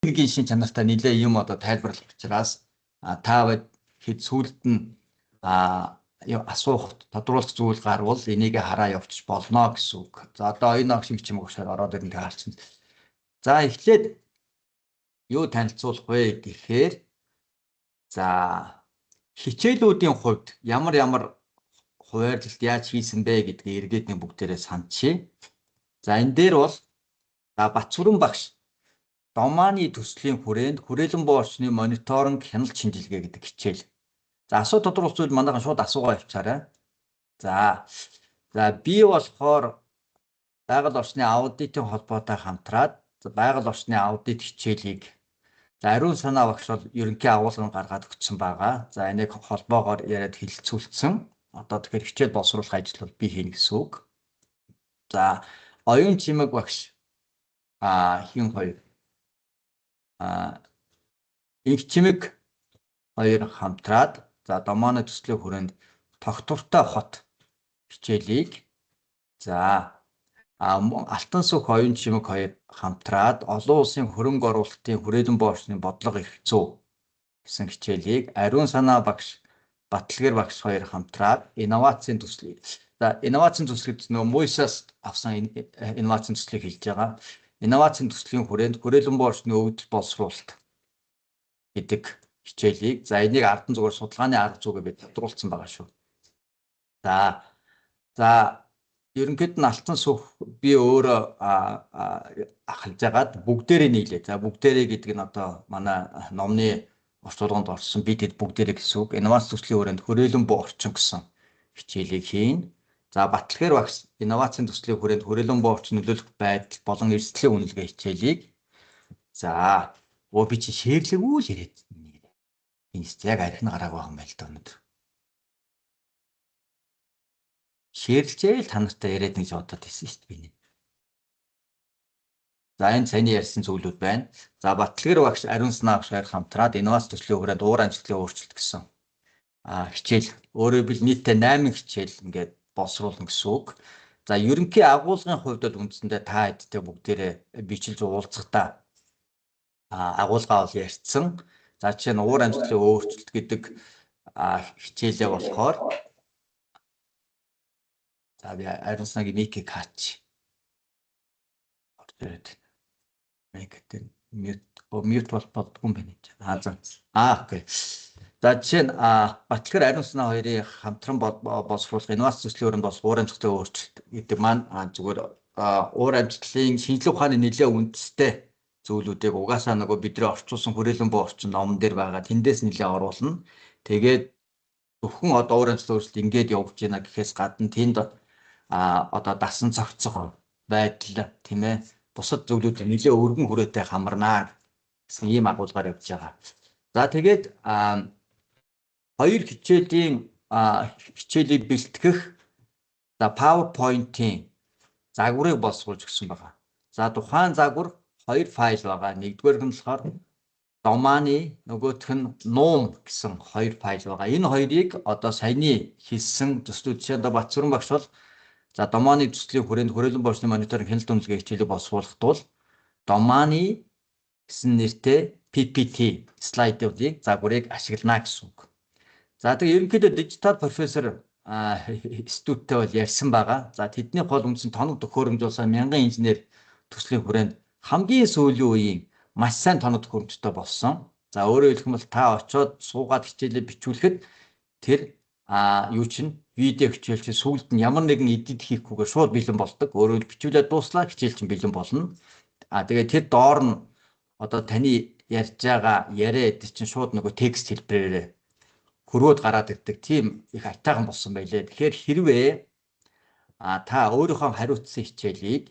техникийн шин чанартай нэлээ юм одоо тайлбарлах учраас та хэд сүүлд нь асуух тодруулах зүйл гарвал энийг хараа явчих болно гэсэн үг. За одоо энэ огш юм чим өгшөөр ороод ирэн таарчин. За эхлээд юу танилцуулах вэ гэхээр за хичээлүүдийн хувьд ямар хуваарлалт яаж хийсэн бэ гэдгийг эргээд нэг бүгдээрээ санджээ. За энэ дээр бол Батцүрэн багш домааны төслийн хүрээнд хүрээлэн буу орчны мониторинг хяналт шинжилгээ гэдэг хичээл. За асуу тодруулах зүйл манайхан шууд асуугаа явчаарай. За би болохоор байгаль орчны аудитын холбоотой хамтраад байгаль орчны аудит хичээлийг ариун санаа багш бол ерөнхий агуулгыг гаргаад өгсөн байгаа. За энийг холбоогоор яриад хэлэлцүүлсэн. Одоо тэгэхээр хичээл боловсруулах ажил бол би хийнэ гэсэн үг. За оюун чимэг багш хин хоёр их чимэг хоёр хамтраад за домооны төслийн хүрээнд тогтвортой хот хичээлийг за Алтан сүх оюун чимэг хоёр хамтраад олон улсын хөрөнгө оруулалтын хүрээлэн буу орчны бодлого их зүй гэсэн хичээлийг ариун санаа багш Батлгэр багш хоёр хамтраад инновацийн төслийг за инновацийн төсөл гэдэг нөө Мойсаас авсан инновацийн төслийг хэлж байгаа. Инновацийн төслийн хүрээнд хүрээлэн буу орчны өвдөл боловсруулалт гэдэг хичээлийг за энийг ардан зүгээр судалгааны арга зүйгээ бид тодруулсан байгаа шүү. За ерөнхийд нь Алтан сүх би өөрөө ахалж агаад бүгдээрээ нийлээ. За бүгдээрээ гэдэг нь одоо манай номны орчуулганд орсон би тэд бүгдээрээ гэсэн үг. Инновац төслийн хүрээнд хүрээлэн буу орчин гэсэн хичээлийг хийн. За Батлгэр багш инновацийн төслийн хүрээнд хүрээлэн буу орчин нөлөөлөх байдал болон эрсдлийн үнэлгээ хичээлийг за би чи шээрлэггүй л яриад яг архин гарааг байгаа юм байл та өнөдөр. Шээрлжээ л та нартай яриад гэж бодоод байсан шүү дээ би. За энэ саяны ярьсан зүйлүүд байна. За Батлгэр багш ариун санаа багш хамтраад инновац төслийн хүрээнд уур амьсгалын өөрчлөлт гэсэн хичээл өөрөөр бил нийтдээ 8 хичээл ингээд боловсруулна гэсэн үг. За ерөнхий агуулгын хувьд бол үндсэндээ та хэдтэй бүгдээрээ бичилж уулзахдаа агуулгаа бол ярьсан. За жишээ нь уур амьсгалын өөрчлөлт гэдэг хичээлээ болохоор за би ариун санаагийн микийг хаач. Мьют болдгүй юм байна. Окей. За жишээ нь Батлгэр ариун санаа хоёрын хамтран боловсруулах инновац төслийн хүрээнд бол уур амьсгалын өөрчлөлт гэдэг маань зүгээр уур амьсгалын шинжилгээ ухааны нэлээд үндэстэй зүйлүүдийг угаасаа нөгөө бидний орчуулсан хүрээлэн буу орчин номон дээр байгаа тэндээс нэлээд оруулна. Тэгээд зөвхөн одоо уур амьсгалын өөрчлөлт ингээд явж байна гэхээс гадна тэнд одоо дасан цогцох байдал тийм ээ бусад зүйлүүд нэлээд өргөн хүрээтэй хамарнаа гэсэн ийм агуулгаар явж байгаа. За тэгээд хоёр хичээлийг бэлтгэх за PowerPoint-ийн загварыг боловсруулж өгсөн байгаа. За тухайн загвар хоёр файл байгаа. Нэгдүгээр нь болохоор домааны нөгөөх нь нуум гэсэн хоёр файл байгаа. Энэ хоёрыг одоо саяны хэлсэн төслүүд жишээ нь Батцүрэн багш бол за домааны төслийн хүрээнд хүрээлэн буу орчны мониторинг хяналт үнэлгээ хичээлийг боловсруулах тул домааны гэсэн нэртэй PPT слайдуудыг загварыг ашиглана гэсэн үг. За тэгээ ерөнхийдөө дижитал профессор студенттэй бол ярьсан байгаа. За тэдний гол үндсэн тоног төхөөрөмжүүлсэн 1000 инженер төслийн хүрээнд хамгийн сүүлийн үеийн маш сайн тоног төхөөрөмжтэй болсон. За өөрөөр хэлбэл та очиод суугаад хичээлээ бичүүлэхэд тэр юу чинь видео хичээл чинь сүүлд нь ямар нэгэн эдит хийхгүйгээр шууд бэлэн болдог. Өөрөөр бичүүлээд дууслаа хичээл чинь бэлэн болно. Тэгээ тэр доор нь одоо таны ярьж байгаа яриа эд чинь шууд нөгөө текст хэлбэрээр хөрөөд гараад ирдэг. Тийм их айтайхан болсон байлээ. Тэгэхээр хэрвээ та өөрийнхөө хариуцсан хичээлийг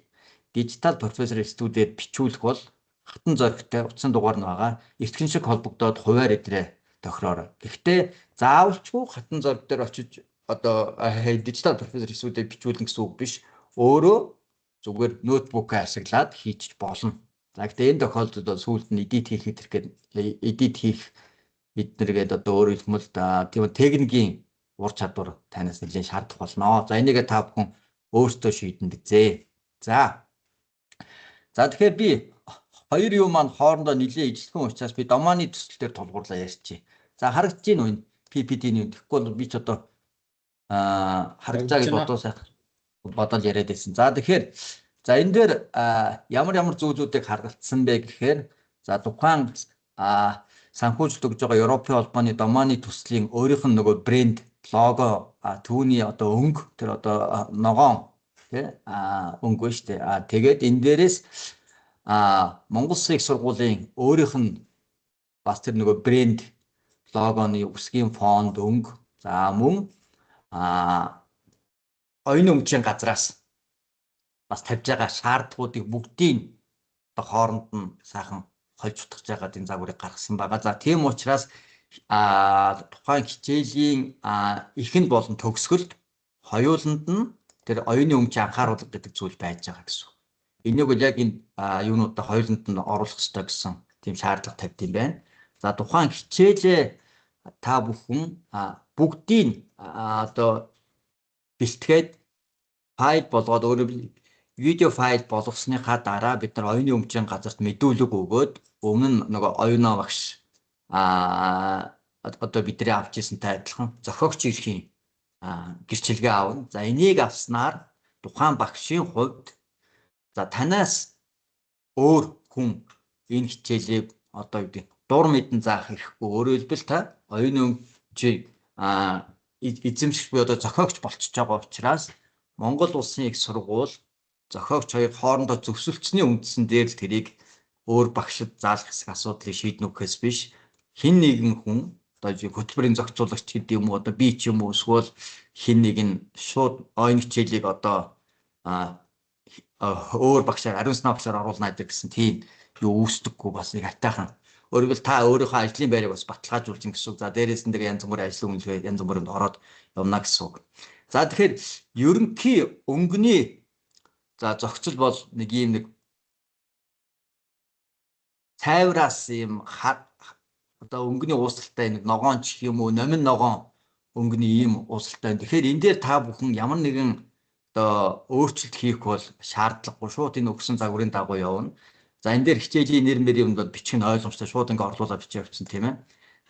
дижитал профессор студиэд бичүүлэх бол хатан зоригтой утсан дугаар нь байгаа. Эртхэн шиг холбогдоод хуваар идрээ тохироорой. Гэхдээ заавалчгүй хатан зориг дээр очиж одоо дижитал профессор студиэд бичүүлнэ гэсэн үг биш. Өөрөө зүгээр ноутбукаа ашиглаад хийж болно. За гэхдээ энэ тохиолдолд бол сүүлд нь эдит хийх эднэргээд одоо өөрөөр хэлбэл тийм техникийн ур чадвар танаас нэлээд шаардах болно. За энийг та бүхэн өөртөө шийдэн дизээ. За тэгэхээр би хоёр юу маань хоорондоо нэлээд ижилхэн учраас би домааны төсөл дээр тулгуурлаа ярьчих. За харагдаж байна уу энэ PPT-ний үн. Тэгэхгүй бол би ч одоо харагдаа гэж бодоод яриад байсан. За тэгэхээр за энэ дээр ямар зүйлүүдийг харгалцсан бэ гэхээр за тухайн санхүүжилт өгж байгаа Европын холбооны домааны төслийн өөрийнх нь нөгөө брэнд лого түүний одоо өнгө тэр одоо ногоон тий өнгө ба штэ. Тэгээд энэ дээрээс Монгол Улсын их сургуулийн өөрийнх нь бас тэр нөгөө брэнд логоны үсгийн фонд өнгө за мөн оюуны өмчийн газраас бас тавьж байгаа шаардлагуудыг бүгдийг одоо хооронд нь сайхан хольж утгаж байгаа энэ загварыг гаргасан байгаа. За тийм учраас тухайн хичээлийн эхэнд болон төгсгөлд хоёуланд нь тэр оюуны өмчийг анхааруулга гэдэг зүйл байж байгаа гэсэн. Энийг бол яг энэ юунуудаа хоёуланд нь оруулах ёстой гэсэн тийм шаардлага тавьд юм байна. За тухайн хичээлээ та бүхэн бүгдийг одоо бэлтгээд файл болгоод өөрөөр видео файл болгосныхаа дараа бид нар оюуны өмчийн газарт мэдүүлэг өгөөд өмнө нь нөгөө оюунаа багш одоо бидний авч ирсэнтэй адилхан зохиогч эрхийн гэрчилгээ авна. За энийг авснаар тухайн багшийн хувьд за танаас өөр хүн энэ хичээлийг одоо юу гэдэг дур мэдэн заах ирэхгүй. Өөрөөр хэлбэл та оюуны өмчийг эзэмших буюу одоо зохиогч болчихж байгаа учраас Монгол Улсын их сургууль зохиогч хоёр хоорондоо зөвшөлдсөний үндсэн дээр л тэрийг өөр багшид заалах хэсэг асуудлыг шийднэ үхээс биш хэн нэгэн хүн одоо хөтөлбөрийн зохицуулагч гэдэг юм уу одоо би ч юм уу эсвэл хэн нэг нь шууд оюуны хичээлийг одоо өөр багшаар ариун санаа багшаар оруулна гэсэн тийм юу үүсдэггүй бас нэг атайхан. Өөрөөр та өөрийнхөө ажлын байрыг бас баталгаажуулж ин гэсэн үг. За дээрээс нь янз бүрийн ажлын үнэлгээ янз бүрийн ороод явна гэсэн үг. За тэгэхээр ерөнхий өнгөний за зохицол бол нэг юм нэг цайвраас юм одоо өнгөний уусалтай нэг ногоон ч юм уу номин ногоон өнгөний ийм уусалтай. Тэгэхээр энэ дээр та бүхэн ямар нэгэн одоо өөрчлөлт хийх бол шаардлагагүй шууд энэ өгсөн загварын дагуу явна. За энэ дээр хичээлийн нэр мэр юмд бичих нь ойлгомжтой шууд ингээ орлуулаад бичиж явуулсан тийм ээ.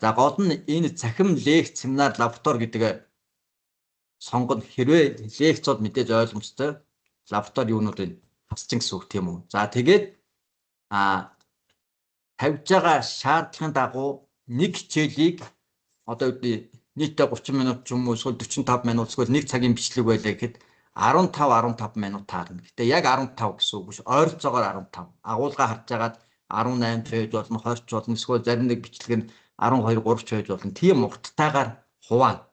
За гол нь энэ цахим лекц семинар лаборатори гэдэг сонгоно хэрвээ лекцод мэдээж ойлгомжтой лаборатори юунуудыг хасчин гэсэн үг тийм үү. За тэгээд тавьж байгаа шаардлагын дагуу нэг хичээлийг одоо нийтдээ 30 минут ч юм уу эсвэл 45 минут эсвэл нэг цагийн бичлэг байлаа гэхэд 15 минут таарна. Гэтэ яг 15 гэсэн үг биш. Ойролцоогоор 15. Агуулга харж агаад 18 пэйж болно, 20 ч болно. Эсвэл зарим нэг бичлэг нь 12, 3 ч пэйж болно. Тийм урттайгаар хуваана.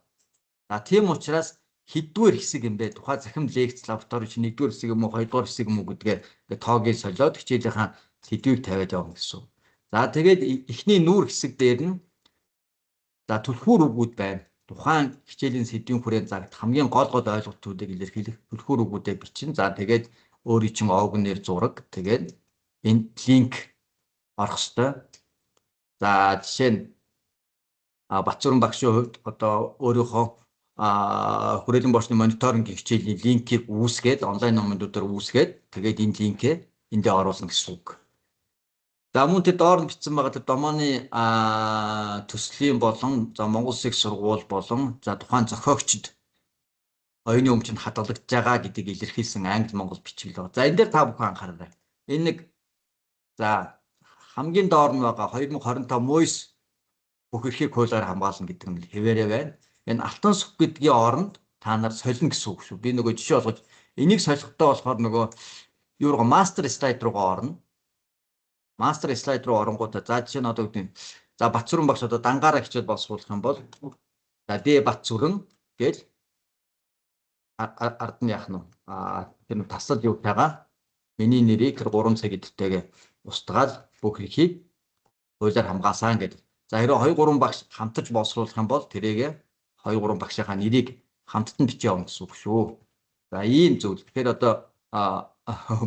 За тийм учраас хэддүгээр хэсэг юм бэ? Тухайн захим лекц лаборатори чинь 1-р хэсэг юм уу, 2-р хэсэг юм уу гэдгээ тоогийг солиод хичээлийнхаа сэдвийг тавиад явна гэсэн. За тэгээд эхний нүүр хэсэг дээр нь за түлхүүр үгүүд байна. Тухайн хичээлийн сэдвийн хүрээнд зарагдах хамгийн гол ойлголтуудыг илэрхийлэх түлхүүр үгүүдээ бичнэ. За тэгээд өөрийн чинь огнэр зураг тэгээд энэ линк орох ёстой. За жишээ нь Батцууран багшийн хувьд одоо өөрийнхөө хүрээлэн боочны мониторинг хичээлийн линкийг үүсгээд онлайн номуудаар үүсгээд тэгээд энэ линкээ эндээ оруулна гэсэн үг. За мөн тэр доор нь бичсэн байгаа тэр домоны төслийн болон за Монгол Улсын их сургууль болон за тухайн зохиогчд оюуны өмчөнд хадгалагдж байгаа гэдгийг илэрхийлсэн англи монгол бичгэл байна. За энэ дээр та бүхэн анхаарай. Энэ нэг за хамгийн доор нь байгаа 2025 МОИС бүх эрхийг хуулиар хамгаална гэдэг нь хэвээрээ байна. Энэ алтан сүх гэдгийн оронд та нар солино гэсэн үг шүү. Би нөгөө жишээ болгож энийг солихдоо болохоор нөгөө юу руу мастер слайд руугаа орно. Мастер слайд руу оронгуудаа за жишээ нь одоо үгүй. За Батцууран багш одоо дангаараа хичээл боловсруулах юм бол за Д Батцууран гэж ард нь яах нь тэр тасал юутайгаа миний нэрийг тэр 3 цаг эдтэйгээ устгаад бүх эрхийг хуулиар хамгаасан гэдэг. За хэрэв 2-3 багш хамтарч боловсруулах юм бол тэрийгээ 2-3 багшийнхаа нэрийг хамтд нь бичиж явна гэсэн үг шүү. За ийм зүйл. Тэгэхээр одоо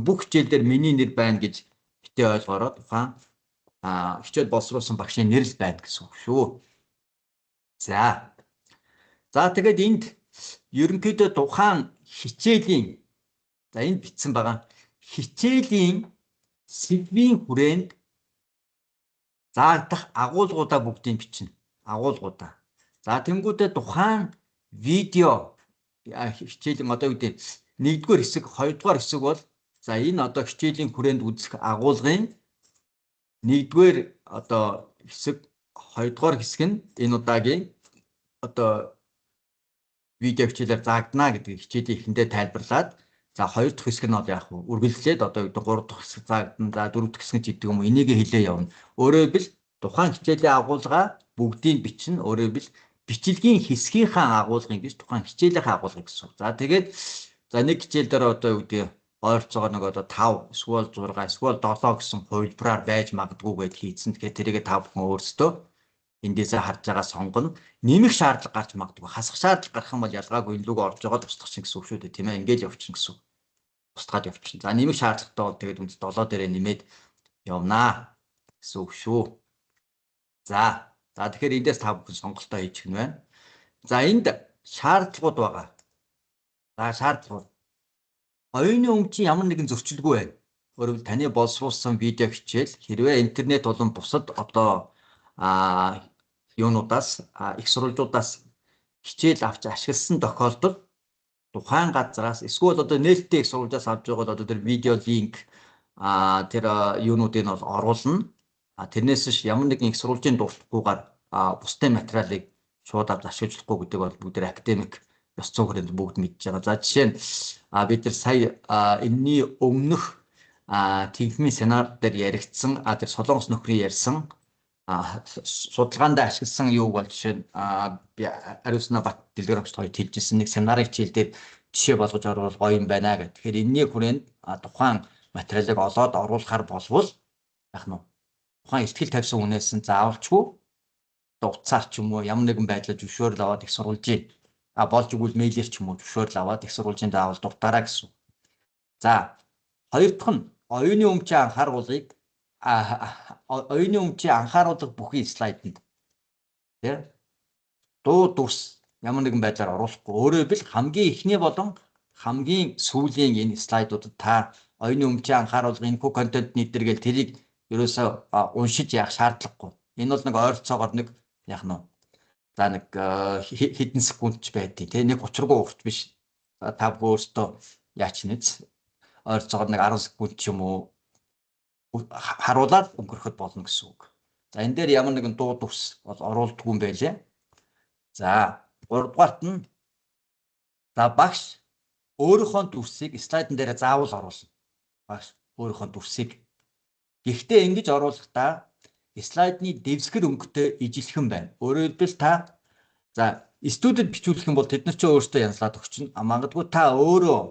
бүх хичээл дээр миний нэр байна гэж битээ ойлгоороо тухайн хичээл боловсруулсан багшийн нэр л байна гэсэн үг шүү. За тэгээд энд ерөнхийдөө тухайн хичээлийн за энд бичсэн байгаа хичээлийн сэдвийн хүрээнд заагдах агуулгуудаа бүгдийг бичнэ. Агуулгуудаа. За тэнгуүдээ тухайн видео хичээлийн одоо юу гэдэг нэгдүгээр хэсэг, хоёрдугаар хэсэг бол за энэ одоо хичээлийн хүрээнд үзэх агуулгын нэгдүгээр одоо хэсэг, хоёрдугаар хэсэг нь энэ удаагийн одоо видео хичээлээр заагдана гэдэг хичээлийн эхэндээ тайлбарлаад за хоёр дахь хэсэг нь бол яг үргэлжлээд одоо юу гэдэг гурав дахь хэсэг заагдана, за дөрөв дахь хэсэг гэдэг юм уу энийг хэлээ явна. Өөрөөр хэлбэл тухайн хичээлийн агуулга бүгдийг бичнэ. Өөрөөр хэлбэл бичлэгийн хэсгийнхаа агуулгыг гэж тухайн хичээлийнхаа агуулгыг гэсэн. За тэгээд за нэг хичээл дээр одоо юу гэдэг ойролцоогоор нэг одоо 5 эсвэл 6 эсвэл 7 гэсэн хувилбараар байж магадгүй гэд хийцэн. Тэгэхээр тэрийгэ та бүхэн өөрсдөө эндээсээ харж байгаа сонгоно. Нэмэх шаардлага гарч магадгүй. Хасах шаардлага гарах юм бол ялгаагүй энэ луг орж байгаа тусдах чинь гэсэн үг шүү дээ, тийм ээ. Ингээд явчихна гэсэн. Устгаад явчихна. За нэмэх шаардлагатай бол тэгээд үнэс 7 дээрээ нэмээд явнаа гэсэн үг шүү. За тэгэхээр эндээс та бүхэн сонголтоо хийчих нь байна. За энд шаардлагууд байгаа. За шаардлагууд. Оюуны өмч ямар нэгэн зөрчилгүй байна. Өөрөөр таны боловсруулсан видео хичээл хэрвээ интернет болон бусад одоо юунуудаас их сурвалжуудаас хичээл авч ашигласан тохиолдолд тухайн газраас эсвэл одоо нээлттэй их сурвалжаас авч байгаа одоо тэр видео линк тэр юунуудыг нь бол оруулна. Тэрнээс ш ямар нэгэн их сурвалжийн дуртахгүйгээр бусдын материалыг шууд авч ашиглахгүй гэдэг бол бүгд академик ёс зүйн хүрээнд бүгд мэдж байгаа. За жишээ нь бид нар сая энэний өмнөх техникийн семинар дээр яригдсан тэр Солонгос нөхрийн ярьсан судалгаанд ашигласан юу бол жишээ нь би ариусна бат дэлгэрэмжт хоёрт хэлжсэн нэг семинарын хичээл дээр жишээ болгож оруулах гоё юм байна гэх. Тэгэхээр энэний хүрээнд тухайн материалыг олоод оруулахар болвол яг нь тухайн ихтгэл тавьсан хүнээс нь заавалчгүй утсаар ч юм уу ямар нэгэн байдлаар зөвшөөрөл аваад их сурвалжийн болж игэл мэйлэр ч юм уу зөвшөөрөл аваад их сурвалжийн заавал дуртаараа гэсэн. За хоёр дахь нь оюуны өмчийн анхааруулгыг оюуны өмчийн анхааруулга бүхий слайднд тийм дуу дүрс ямар нэгэн байдлаар оруулахгүй. Өөрөөр хэлбэл хамгийн эхний болон хамгийн сүүлийн энэ слайдуудад та оюуны өмчийн анхааруулгын инфо контент нийтэр гэл тэрийг ерөөсөө уншиж яах шаардлагагүй. Энэ бол нэг ойролцоогоор нэг яг нь за нэг хэдэн секундч байдیں۔ Тэ нэг 33 урт биш. Та өөртөө яач нэз ойролцоогоор нэг 10 секунд ч юм уу харуулаад өнгөрөхөд болно гэсэн үг. За энэ дээр ямар нэгэн дуу дүрс бол оруулдаггүй юм байлээ. За 3 дугаарт нь за багш өөрийнхөө дүрсийг слайдн дээр заавал оруулна. Багш өөрийнхөө дүрсийг. Гэхдээ ингэж оруулахдаа слайдны дэвсгэр өнгөтэй ижилхэн байна. Өөрөөр хэлбэл та за студид бичүүлэх юм бол тэд нар ч өөрсдөө янзлаад өгчнө. Магадгүй та өөрөө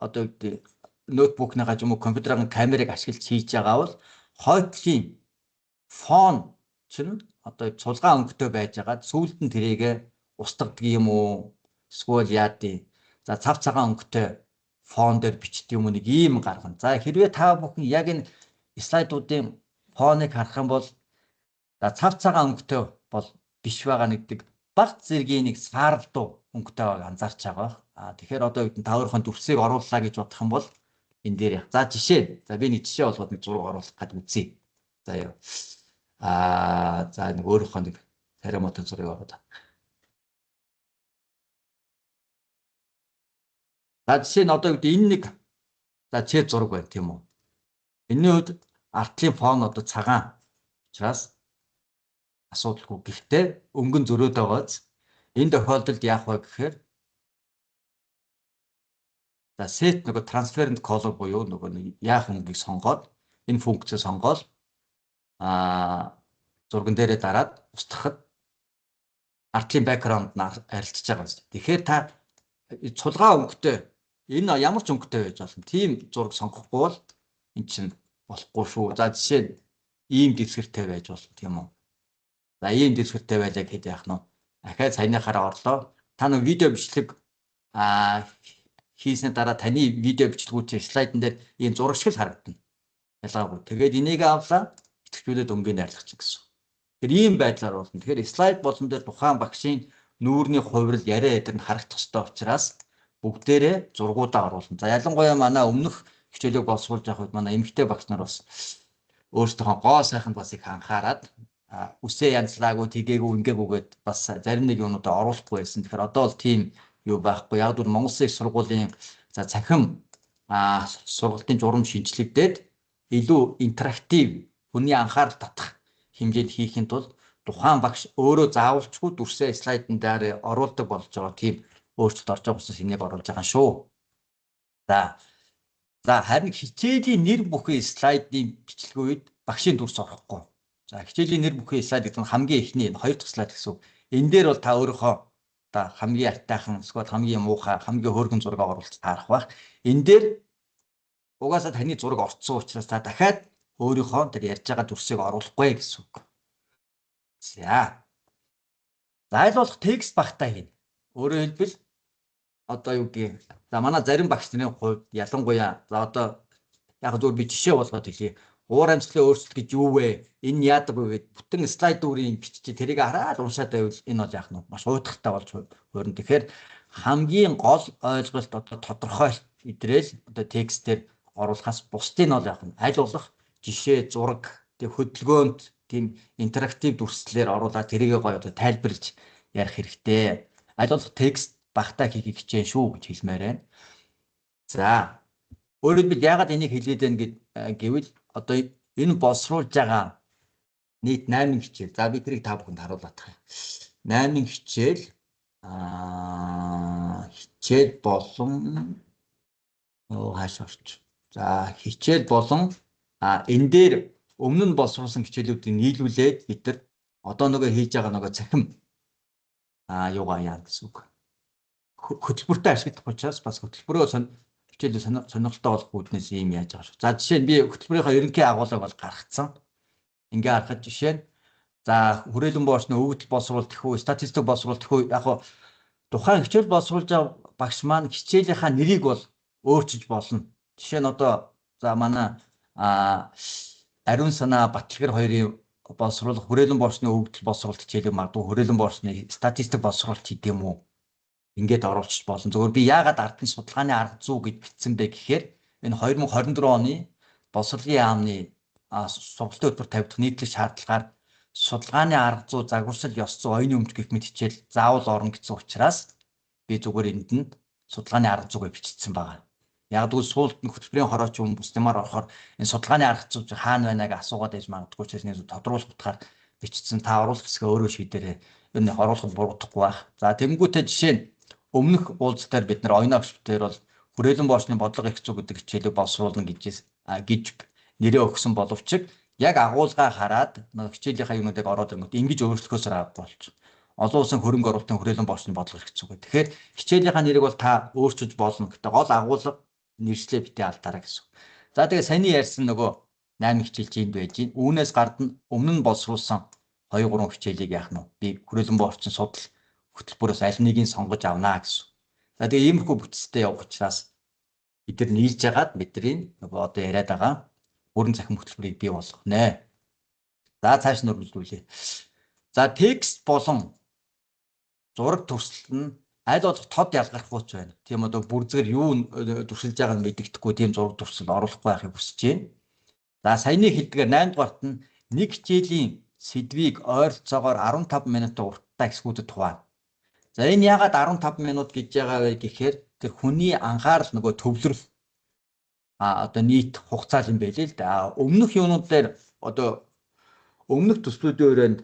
одоо ноутбукныхаа юм уу компьютерийн камерыг ашиглаж хийж байгаа бол хойтлын фон чинь одоо цулгаан өнгөтэй байж байгаад сүүлд нь тэрийгэ устгадаг юм уу эсвэл яадیں۔ За цав цагаан өнгөтэй фон дээр бичдэг юм уу нэг ийм гаргана. За хэрвээ та бүхэн яг энэ слайдуудын фоныг харах юм бол за цав цагаан өнгөтэй бол биш байгаа нэгдэг баг зэргийн нэг сааралдуу өнгөтэй байгааг анзаарч байгаа. Тэгэхээр одоо та өөрийнхөө дүрсийг орууллаа гэж бодох юм бол энэ дээр яг. За жишээ. За би нэг жишээ болгоод нэг зураг оруулах гэдэг үзье. За яа. За нэг өөрийнхөө нэг церемонтой зургийг аваад. За жишээ нь одоо юу гэдэг энэ нэг за чип зураг байна тийм үү. Энэний үед артлын фон одоо цагаан учраас асуудалгүй. Гэхдээ өнгөн зөрөөд байгааз энэ тохиолдолд яах вэ гэхээр за set нөгөө transparent color буюу нөгөө яах өнгөийг сонгоод энэ функцээ сонгоод зурган дээрээ дараад устгахад артлын background нь арилжиж байгаа юм. Тэгэхээр та цулгаан өнгөтэй энэ ямар ч өнгөтэй байж болно. Тийм зураг сонгохгүй бол эн чинь болохгүй шүү. За жишээ нь ийм дэвсгэртэй байж болно тийм үү. За ийм дэвсгэртэй байлаа гэхэд яах нь вэ? Ахаа саяныхаараа орлоо. Та нэг видео бичлэг хийсний дараа таны видео бичлэгүүдийн слайдн дээр ийм зураг шиг л харагдана. Ялгаагүй. Тэгээд энийг авлаа идэвхжүүлээд өнгөний арилгах гэсэн. Тэр ийм байдлаар болно. Тэгэхээр слайд болон дээр тухайн багшийн нүүрний хувирал яриа эдэр нь харагдах ёстой учраас бүгдээрээ зургуудаа оруулна. За ялангуяа манай өмнөх хичээлийг боловсруулж явах үед манай эмэгтэй багш нар бас өөрсдөө гоо сайханд бас их анхаарад үсээ янзлаагүй тгээгүй ингээгүйгээд бас зарим нэг юмудаа оруулахгүй байсан. Тэгэхээр одоо бол тийм юу байхгүй. Яг л Монгол Улсын их сургуулийн цахим сургалтын журам шинжлэгдээд илүү интерактив хүний анхаарал татах хэмжээнд хийхин тулд тухайн багш өөрөө заавалчгүй дүрсээ слайдн дээр оруулдаг болж байгаа тийм өөрчлөлт орж байгаа учраас энийг оруулж байгаа шүү. За харин хичээлийн нэр бүхий слайдын бичлэгийн үед багшийн дүрс орохгүй. За хичээлийн нэр бүхий слайд гэдэг нь хамгийн эхний 2 дахь слайд гэсэн. Энэ дээр бол та өөрийнхөө хамгийн артайхан эсвэл хамгийн муухай хамгийн хөөрхөн зураг оруулж таарах байх. Энэ дээр угаасаа таны зураг орцсон учраас та дахиад өөрийнхөө тэр ярьж байгаа дүрсийг оруулахгүй гэсэн үг. За аль болох текст багтаа хийнэ. Өөрөөр хэлбэл одоо юу гэх за манай зарим багш нарын хувьд ялангуяа за одоо яг зөв би жишээ болгоод хэлье. Уур амьсгалын өөрчлөлт гэж юу вэ? Энэ яадаг вэ гэд бүтэн слайд дүүрийн бичиж тэрийг хараад уншаад байвал энэ бол яг нь маш уйдгартай болж хуурна. Тэгэхээр хамгийн гол ойлголт одоо тодорхойлт идрэл одоо текстээр оруулахаас бусдыг нь бол яг нь аль болох жишээ, зураг, тэг хөдөлгөөнд тийм интерактив дүрслэлээр оруулаад тэрийгээ гоё одоо тайлбарлаж ярих хэрэгтэй. Аль болох текст багтаа хийхийг хичээн шүү гэж хэлмээр байна. За өөрөөр хэлбэл яагаад энийг хэлээд байна гэвэл одоо энэ боловсруулж байгаа нийт 8 хичээл. За би тэрийг та бүхэнд харуулах. 8 хичээл хичээл болон хааш орч. За хичээл болон энэ дээр өмнө нь боловсруулсан хичээлүүдийг нийлүүлээд бид нар одоо нөгөө хийж байгаа нөгөө цахим юугаа яа гэсэн үг. Хөтөлбөртэй ашиглах учраас бас хөтөлбөрөө хичээлээ сонирхолтой болох үүднээс ийм яаж байгаа шүү. За жишээ нь би хөтөлбөрийнхөө ерөнхий агуулгыг бол гаргацсан. Ингээ харахад жишээ нь за хүрээлэн боочны өгөгдөл боловсруулалт гэхүү, статистик боловсруулалт гэхүү яг хуу тухайн хичээл боловсруулж байгаа багш маань хичээлийнхаа нэрийг бол өөрчилж болно. Жишээ нь одоо за манай Ариун санаа Батлгэр хоёрын боловсруулах хүрээлэн боочны өгөгдөл боловсруулалт хичээлийг магадгүй хүрээлэн боочны статистик боловсруулалт хийх юм уу? Ингээд оруулчих болно. Зөвхөн би яагаад ардын судалгааны арга зүй гэж бичсэн бэ гэхээр энэ 2024 оны боловсролын яамны сургалтын хөтөлбөр тавьдаг нийтлэг шаардлагаар судалгааны арга зүй, загваршил, ёс зүй, оюуны өмч гэх мэт хичээл заавал орно гэсэн учраас би зүгээр энд нь судалгааны арга зүйгээ бичсэн байгаа. Яг тэгвэл суулт нь хөтөлбөрийн хорооч юм бус нэмаар орохоор энэ судалгааны арга зүй хаана байна гэж асуугаад байж магадгүй учраас нэг тодруулах утгаар бичсэн. Та оруулах хэсгээ өөрөө шийдээрэй. Энэ оруулах буруудахгүй байх. За тэнгуүтэй жишээ нь өмнөх уулзалтаар бид нар оюуны агшуудаар бол хүрээлэн боочны бодлого их зүй гэдэг хичээлийг боловсруулна гэж нэрээ өгсөн боловч яг агуулгаа хараад хичээлийнхаа юмнуудыг ороод ингэж өөрчлөхөөсөр болж олон улсын хөрөнгө оруулалтын хүрээлэн боочны бодлого их зүй. Тэгэхээр хичээлийнхаа нэрийг бол та өөрчилж болно гэдэг гол агуулга нэршлээ битээ алдаарай гэсэн. За тэгээ саяны ярьсан нөгөө 8 хичээлч энд байж гин. Үүнээс гадна өмнө нь боловсруулсан 2-3 хичээлийг яах нь би хүрээлэн боочны судал хөтөлбөрөөс аль нэгийг сонгож авнаа гэсэн. За тэгээ иймэрхүү бүтцтэй явах учраас бид нар нийлж ягаад бидний нөгөө одоо яриад байгаа бүрэн захин хөтөлбөрийг бий болгоно. За цааш нь үргэлжлүүлье. За текст болон зураг төрсөл нь аль болох тод ялгархгүй ч байна. Тийм одоо бүрзгээр юу төрсөлж байгааг нь мэддэхгүй тийм зураг төрсөл оруулахгүй байхыг хүсэж байна. За саяны хэлдгээр 8 дугаарт нь нэг хичээлийн сэдвийг ойролцоогоор 15 минутын урттай хэсгүүдэд хуваана. За энэ ягаад 15 минут гэж байгаа вэ гэхээр тэр хүний анхаарал нөгөө төвлөрөл одоо нийт хугацаа юм байлээ л да. Өмнөх юунууд дээр одоо өмнөх төслүүдийн өрөөнд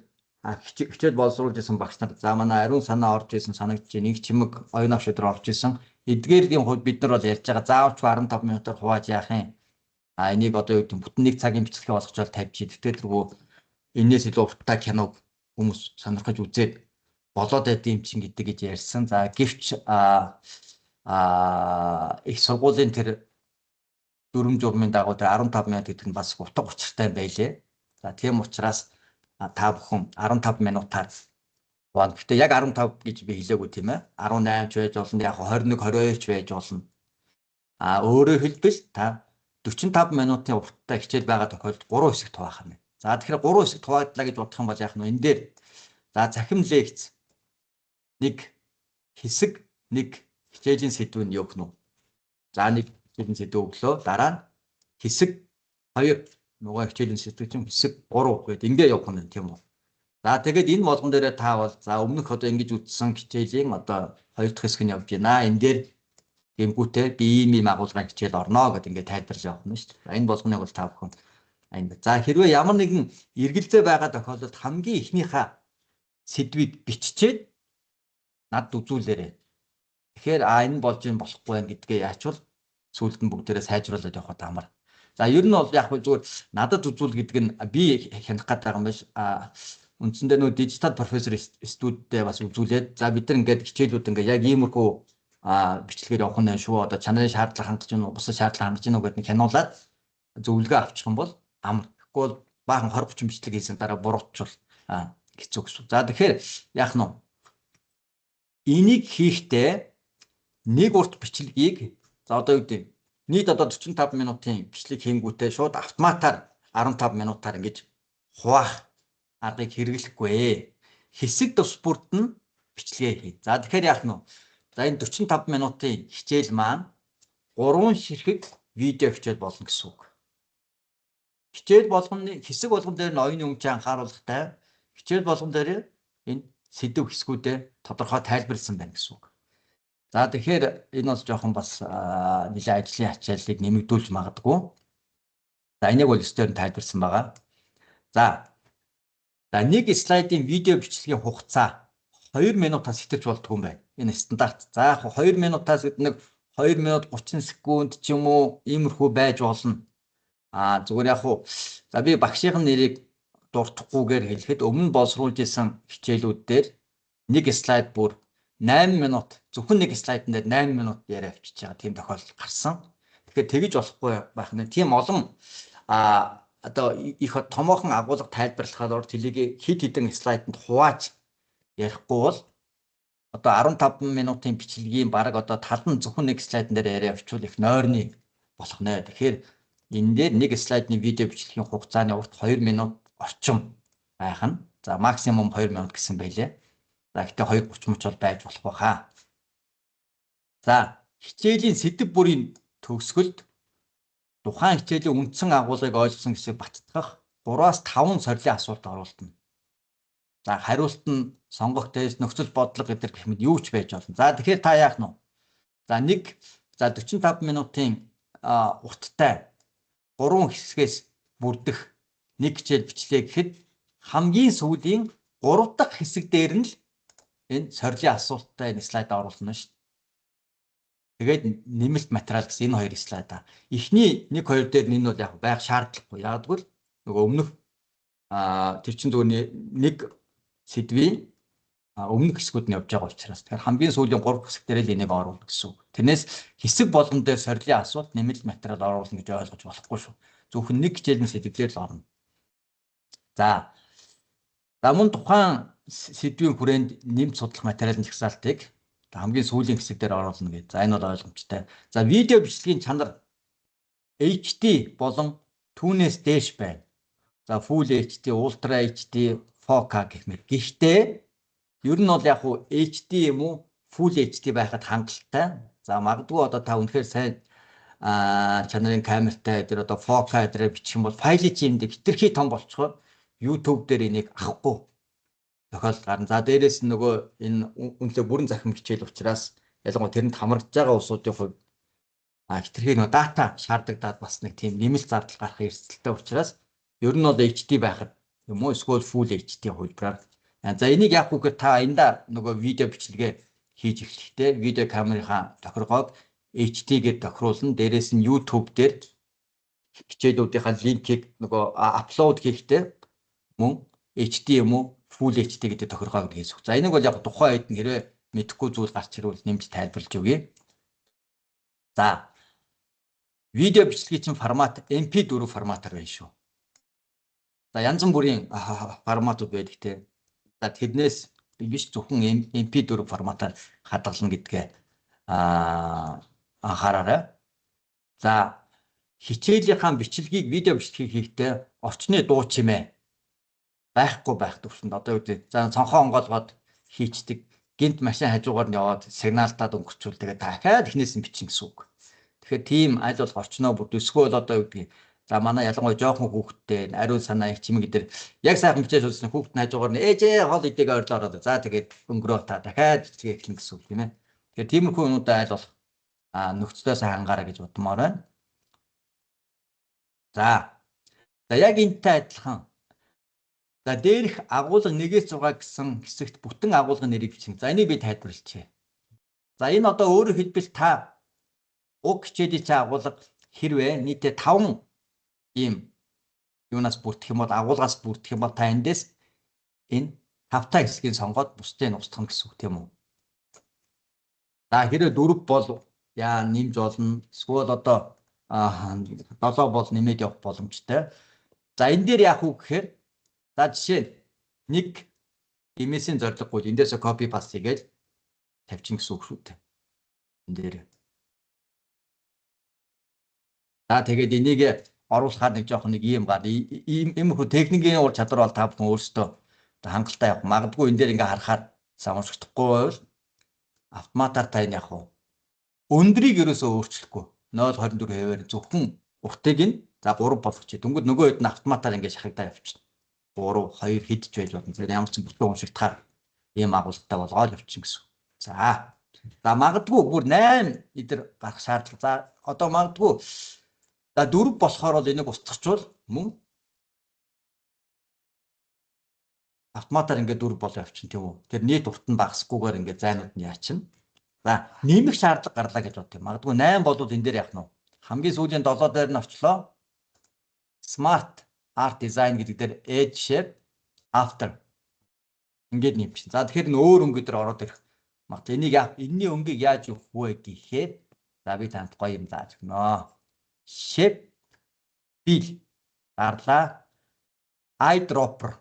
хичээл боловсруулж исэн багш нар за манай ариун санаа орж исэн санагдаж нэг чимэг оюун авч өдөр орж исэн. Эдгээрийн хувьд бид нар бол ярьж байгаа заавалч 15 минутаар хувааж яах юм. Энийг одоо юу гэдэг бүтэн нэг цагийн бичлэгээ болгочоод тавьж идэвхтэй тэргүй энэс илүү урттай киног хүмүүс сонирхож үзээд болоод байд юм чин гэдэг гэж ярьсан. За гэвч их сургуулийн тэр дүрм журмын дагуу тэр 15 минут гэдэг нь бас утга учиртай байлээ. За тийм учраас та бүхэн 15 минутаар байна. Гэхдээ яг 15 гэж би хэлээгүй тийм ээ. 18 ч байж болно, яг 21, 22 ч байж болно. Өөрөөр хэлбэл та 45 минутын урттай хичээл байгаа тохиолдолд 3 хэсэгт хуваах юм. За тэгэхээр 3 хэсэгт хуваадлаа гэж бодох юм бол яах нь энэ дээр за цахим лекц нэг хэсэг нэг хичээлийн сэдв нь юу гэнэ үү? За нэг хичээлийн сэдв өглөө. Дараа нь хэсэг 2 нөгөө хичээлийн сэдвийн хэсэг 3 гэдэг ингээ явах нь тийм үү. За тэгээд энэ болгон дээр та бол за өмнөх одоо ингэж үтсэн хичээлийн одоо 2 дахь хэсэг нь явж байна. Энэ дээр гэмгүүтээ би ийм агуулгын хичээл орно гэдэг ингээ тайлбарлаж явах нь шүү дээ. За энэ болгоныг бол та бүхэн за хэрвээ ямар нэгэн эргэлзээ байгаа тохиолдолд хамгийн ихнийхээ сэдвийг биччихээд надад үзүүлээрэй. Тэгэхээр энэ болж юм болохгүй байх гэдгээ яачвал сүүлд нь бүгдээрээ сайжруулад явах амар. За ер нь бол яг зүгээр надад үзүүл гэдэг нь би хянах гэдэг юм биш. Үндсэндээ нөө дижитал профессор студидтэй бас үзүүлээд за бид нар ингээд хичээлүүд ингээд яг иймэрхүү бичлэгээр явах нь шүү. Одоо чанарын шаардлага хангаж гин үү, бусад шаардлага хангаж гин үү гэдэг нь хянуулаад зөвлөгөө авчих юм бол амар. Тэгэхгүй бол баахан 20-30 бичлэг хийсэн дараа буруутчвал хэцүү гэсэн. За тэгэхээр яах нь вэ? Энийг хийхдээ нэг урт бичлэгийг за одоо юу гэдэг нийт одоо 45 минутын бичлэг хийнгүүтээ шууд автоматар 15 минутаар ингэж хуваах аргыг хэрэглэхгүй. Хэсэг тус бүрт нь бичлэгээ хий. За тэгэхээр яах нь вэ? За энэ 45 минутын хичээл маань 3 ширхэг видео хичээл болно гэсэн үг. Хичээл болгоны хэсэг болгон дээр нь оюуны өмчийн анхааруулгатай хичээл болгон дээр энэ сэдв хэсгүүдээ тодорхой тайлбарлсан байна гэсэн үг. За тэгэхээр энэ бол жоохон бас нэлээд ажлын ачааллыг нэмэгдүүлж магадгүй. За энийг бол өстөр нь тайлбарсан байгаа. За нэг слайдын видео бичлэгийн хугацаа 2 минутаас хэтэрч болдгоо юм байна. Энэ стандарт. За яг 2 минутаас нэг 2 минут 30 секунд ч юм уу иймэрхүү байж болно. Зүгээр яг хуу за би багшийн нэрийг дуртахгүйгээр хэлэхэд өмнө боловсруулж исэн хичээлүүд дээр нэг слайд бүр 8 минут зөвхөн нэг слайдн дээр 8 минут яриа авчиж байгаа тийм тохиолдол гарсан. Тэгэхээр тэгэж болохгүй байх нь. Тийм олон одоо их томоохон агуулга тайлбарлахаар ор телегийн хид хідэн слайданд хувааж ярихгүй бол одоо 15 минутын бичлэгийн баг одоо тал нь зөвхөн нэг слайдн дээр яриа авчвал их нойрны болох нэ. Тэгэхээр энэ дээр нэг слайдны видео бичлэгийн хугацааны урт 2 минут орчим байх нь. За максимум 2 минут гэсэн байлээ. За гэтээ 2:30 бол байж болох байхаа. За хичээлийн сэдв бүрийн төгсгөлд тухайн хичээлийн үндсэн агуулгыг ойлгосон хэсэг баттгах 3-5 сорилын асуулт оруултана. За хариулт нь сонгох тест, нөхцөл бодлого гэдэг гэх мэт юу ч байж болно. За тэгэхээр та яах нь вэ? За 45 минутын урттай 3 хэсгээс бүрдэх нэг хичээл бичлээ гэхэд хамгийн сүүлийн 3 дахь хэсэг дээр нь л энэ сорилын асуулттай энэ слайд оруулна шүү дээ. Тэгээд нэмэлт материал гэсэн энэ хоёр слайд. Эхний 1-2 дээр энэ бол яг байх шаардлагагүй. Яагадгүй л нөгөө өмнөх тэр чинь зөвхөн нэг сэдвийн өмнөх хэсгүүд нь явж байгаа учраас тэгэхээр хамгийн сүүлийн 3 хэсэг дээр л энийг оруулна гэсэн үг. Тэрнээс хэсэг болгон дээр сорилын асуулт нэмэлт материал оруулна гэж ойлгож болохгүй шүү. Зөвхөн нэг хичээлийн сэдвээр л орно. За мөн тухайн сэдвийн хүрээнд нэмж судлах материалын жагсаалтыг хамгийн сүүлийн хэсэг дээр оруулна гэж. За энэ бол ойлгомжтой. За видео бичлэгийн чанар HD болон түүнээс дээш байна. За Full HD, Ultra HD, 4K гэх мэт. Гэхдээ ер нь бол яг хуу HD юм уу Full HD байхад хангалттай. За магадгүй одоо та үнэхээр сайн чанарын камертай дээр одоо 4K дээр бичих юм бол файлын чимд хитрхи том болчихоор YouTube дээр энийг авахгүй тохиолдол гарна. За дээрээс нь нөгөө энэ үнэлээ бүрэн захим хичээл учраас ялангуяа тэрэнд хамрагдж байгаа улсуудын хувьд хитрхи нөгөө дата шаардлагадаад бас нэг тийм нэмэлт зардал гарах эрсдэлтэй учраас ер нь бол HD байхад юм уу эсвэл Full HD хувьдраар. За энийг яах вэ гэхээр та энда нөгөө видео бичлэгээ хийж эхлэхдээ видео камерынхаа тохиргоог HD гэж тохируулна. Дээрээс нь YouTube дээр хичээлүүдийнхаа линкийг нөгөө аплод хийхдээ мөн HD юм уу Full HD гэдэг тохиргоо хийсэх. За энийг бол яг тухайн үед нь хэрвээ мэдэхгүй зүйл гарч ирвэл нэмж тайлбарлаж өгье. За видео бичлэгийн чинь формат MP4 форматаар байна шүү. За янз бүрийн форматууд байдаг те. За тэрнээс биш зөвхөн MP4 форматаар хадгална гэдгээ анхаараарай. За хичээлийнхаа бичлэгийг видео бичлэгийг хийхдээ орчны дуу чимээ байхгүй байх төвшөнд одоо юу гэдэг за цонхоо онгоолгоод хийчдэг гинт машин хажуугаар нь яваад сигналтаад өнгөрчүүл тэгээд дахиад эхнээс нь бичин гэсэн үг. Тэгэхээр тийм аль болох орчноо бүр төсгөөл одоо юу гэдгийг за манай ялангуяа жоохон хүүхдтэй ариун санаа их чимэг дээр яг сайхан бичээж үзсэн хүүхд нь хажуугаар нь ээжээ хол идэг ойрлоо ороод за тэгээд өнгөрөө та дахиад бичгээ эхлэн гэсэн үг тийм ээ. Тэгэхээр тиймэрхүү юмудаа аль болох нөхцлөөс хангаараа гэж бодмоор байна. За яг энэтэй адилхан. За дээрх агуулга 1-6 гэсэн хэсэгт бүтэн агуулгын нэрийг бичин. За энийг би тайлбарлалчээ. За энэ одоо өөрөөр хэлбэл та уг хичээлийн цаа агуулга хэрвээ нийтээ 5 ийм юунаас бүрдэх юм бол агуулгаас бүрдэх юм бол та эндээс энэ 5 таа хэсгийг сонгоод бусдыг устгах гэсэн үг тийм үү? За хэрвээ 4 бол яа нэмж болно. Эсвэл одоо 7 бол нэмээд явах боломжтой. За энэ дээр яах вэ гэхээр за жишээ нэг MS-ийн зорилгогүй эндээсээ copy paste хийгээл тавьчих гэсэн үг шүү дээ. Энэ дээр. За тэгээд энийг оруулахаар нэг жоохон нэг ийм гад ийм хөө техникийн ур чадвар бол та бүхэн өөрсдөө хангалттай явах. Магадгүй энэ дээр ингээ харахаар самууршдахгүй байвал автоматар та энэ яг өндрийг ерөөсөө өөрчлөхгүй 0.24 зөвхөн уртыг нь за 3 болгочих. Дөнгөд нөгөө хэд нь автоматар ингээ шахагдаа явчихна. 3 2 хидж байж болно. Тэгэхээр ямар ч бүтлэн уншигдахаар ийм агуулгатай болгоод явчихна гэсэн. За магадгүй бүр 8 идэр гарах шаардлага. За одоо магадгүй за 4 болохоор бол энийг устгачвал мөн автоматар ингээ 4 болоо явчихна тийм үү. Тэр нийт урт нь багасгүйгээр ингээ зайнууд нь яачна. За нэмэх шаардлага гарлаа гэж бодъё. Магадгүй 8 болоод энэ дээр яах нь вэ? Хамгийн сүүлийн 7 дээр нь очлоо. Smart Art Design гэдэг дээр Edge Shape After ингээд нэмчихсэн. За тэгэхээр өөр өнгө дээр ороод ирэх. Магадгүй энийг энэний өнгийг яаж өгөх вэ гэхээр за би танд гоё юм зааж өгнө. Shape Fill гарлаа. Eyedropper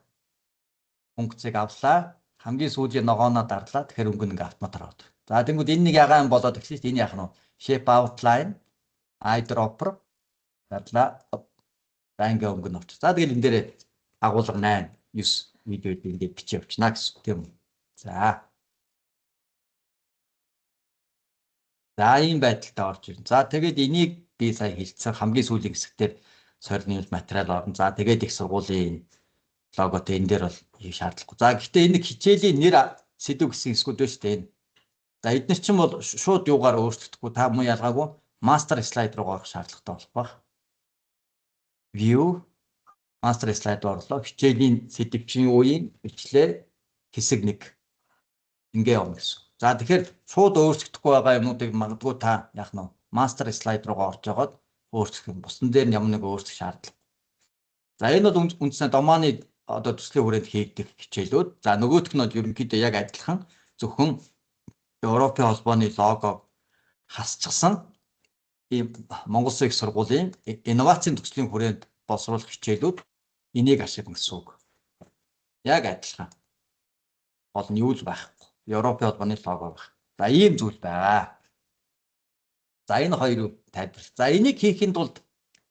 функцийг авлаа. Хамгийн сүүлийн ногооноо дарлаа. Тэгэхээр өнгө ингээ автоматар ороод. За тэнгууд энэ нэг ягаан болоод ирсэн чинь энэ яах нь вэ? Shape Outline Eyedropper дарлаа. За ингээ өнгө нь орчих. За тэгэл энэ дээр агуулга 8 9 видеод ингээ бичиж явчихна гэсэн тийм үү. За ийм байдалтай орж ирнэ. За тэгээд энийг би сая хэлсэн хамгийн сүүлийн хэсгээр сорилны материал орно. За тэгээд их сургуулийн логотой энэ дээр бол шаардлагагүй. За гэхдээ энэ хичээлийн нэр сэдв гэсэн хэсгүүд байна шүү дээ. За эдгээр чинь бол шууд юугаар өөрчлөгдөхгүй та муу ялгаагүй master slide руу орох шаардлагатай болох баг. View master slide орлоо. Хичээлийн сэдвчийн үеийн бичлээ хэсэг 1 ингээ явна гэсэн. За тэгэхээр шууд өөрчлөгдөхгүй байгаа юмнуудыг магадгүй та яах нь master slide руу орж жагаад өөрчлөх юм. Бусдын дээр нь ямар нэг өөрчлөх шаардлага. За энэ бол үндсэндээ доманы одоо төслийн хүрээнд хийгдэх хичээлүүд. За нөгөөх нь бол ерөнхийдөө яг адилхан зөвхөн Европын холбооны лого хасчихсан ийм Монгол Улсын их сургуулийн инновацийн төслийн хүрээнд боловсруулах хичээлүүд энийг ашиглана гэсэн үг. Яг адилхан. Гол нь юу л байхгүй. Европын холбооны лого байх. За ийм зүйл байгаа. За энэ хоёрыг тайлбарлах. За энийг хийхэд тулд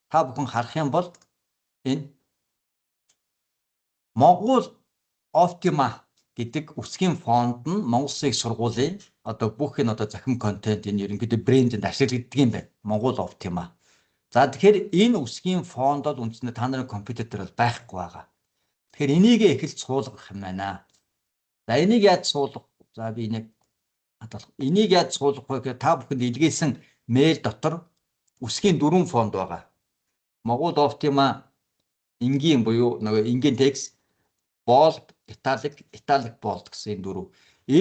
та бүхэн харах юм бол энэ Монгол Optima гэдэг үсгийн фонд нь Монгол Улсын их сургуулийн одоо бүх энэ одоо захим контент энэ ерөнхийдөө брендэнд ашиглагддаг юм байна. Монгол Optima. За тэгэхээр энэ үсгийн фонд бол үндсэндээ та нарын компьютер дээр бол байхгүй байгаа. Тэгэхээр энийг эхэлж суулгах юм байна. За энийг яаж суулгах? За би энийг яаж суулгах вэ гэхээр та бүхэнд илгээсэн мэйл дотор үсгийн 4 фонд байгаа. Монгол Optima энгийн буюу нөгөө энгийн текст bold, italic bold гэсэн энэ 4.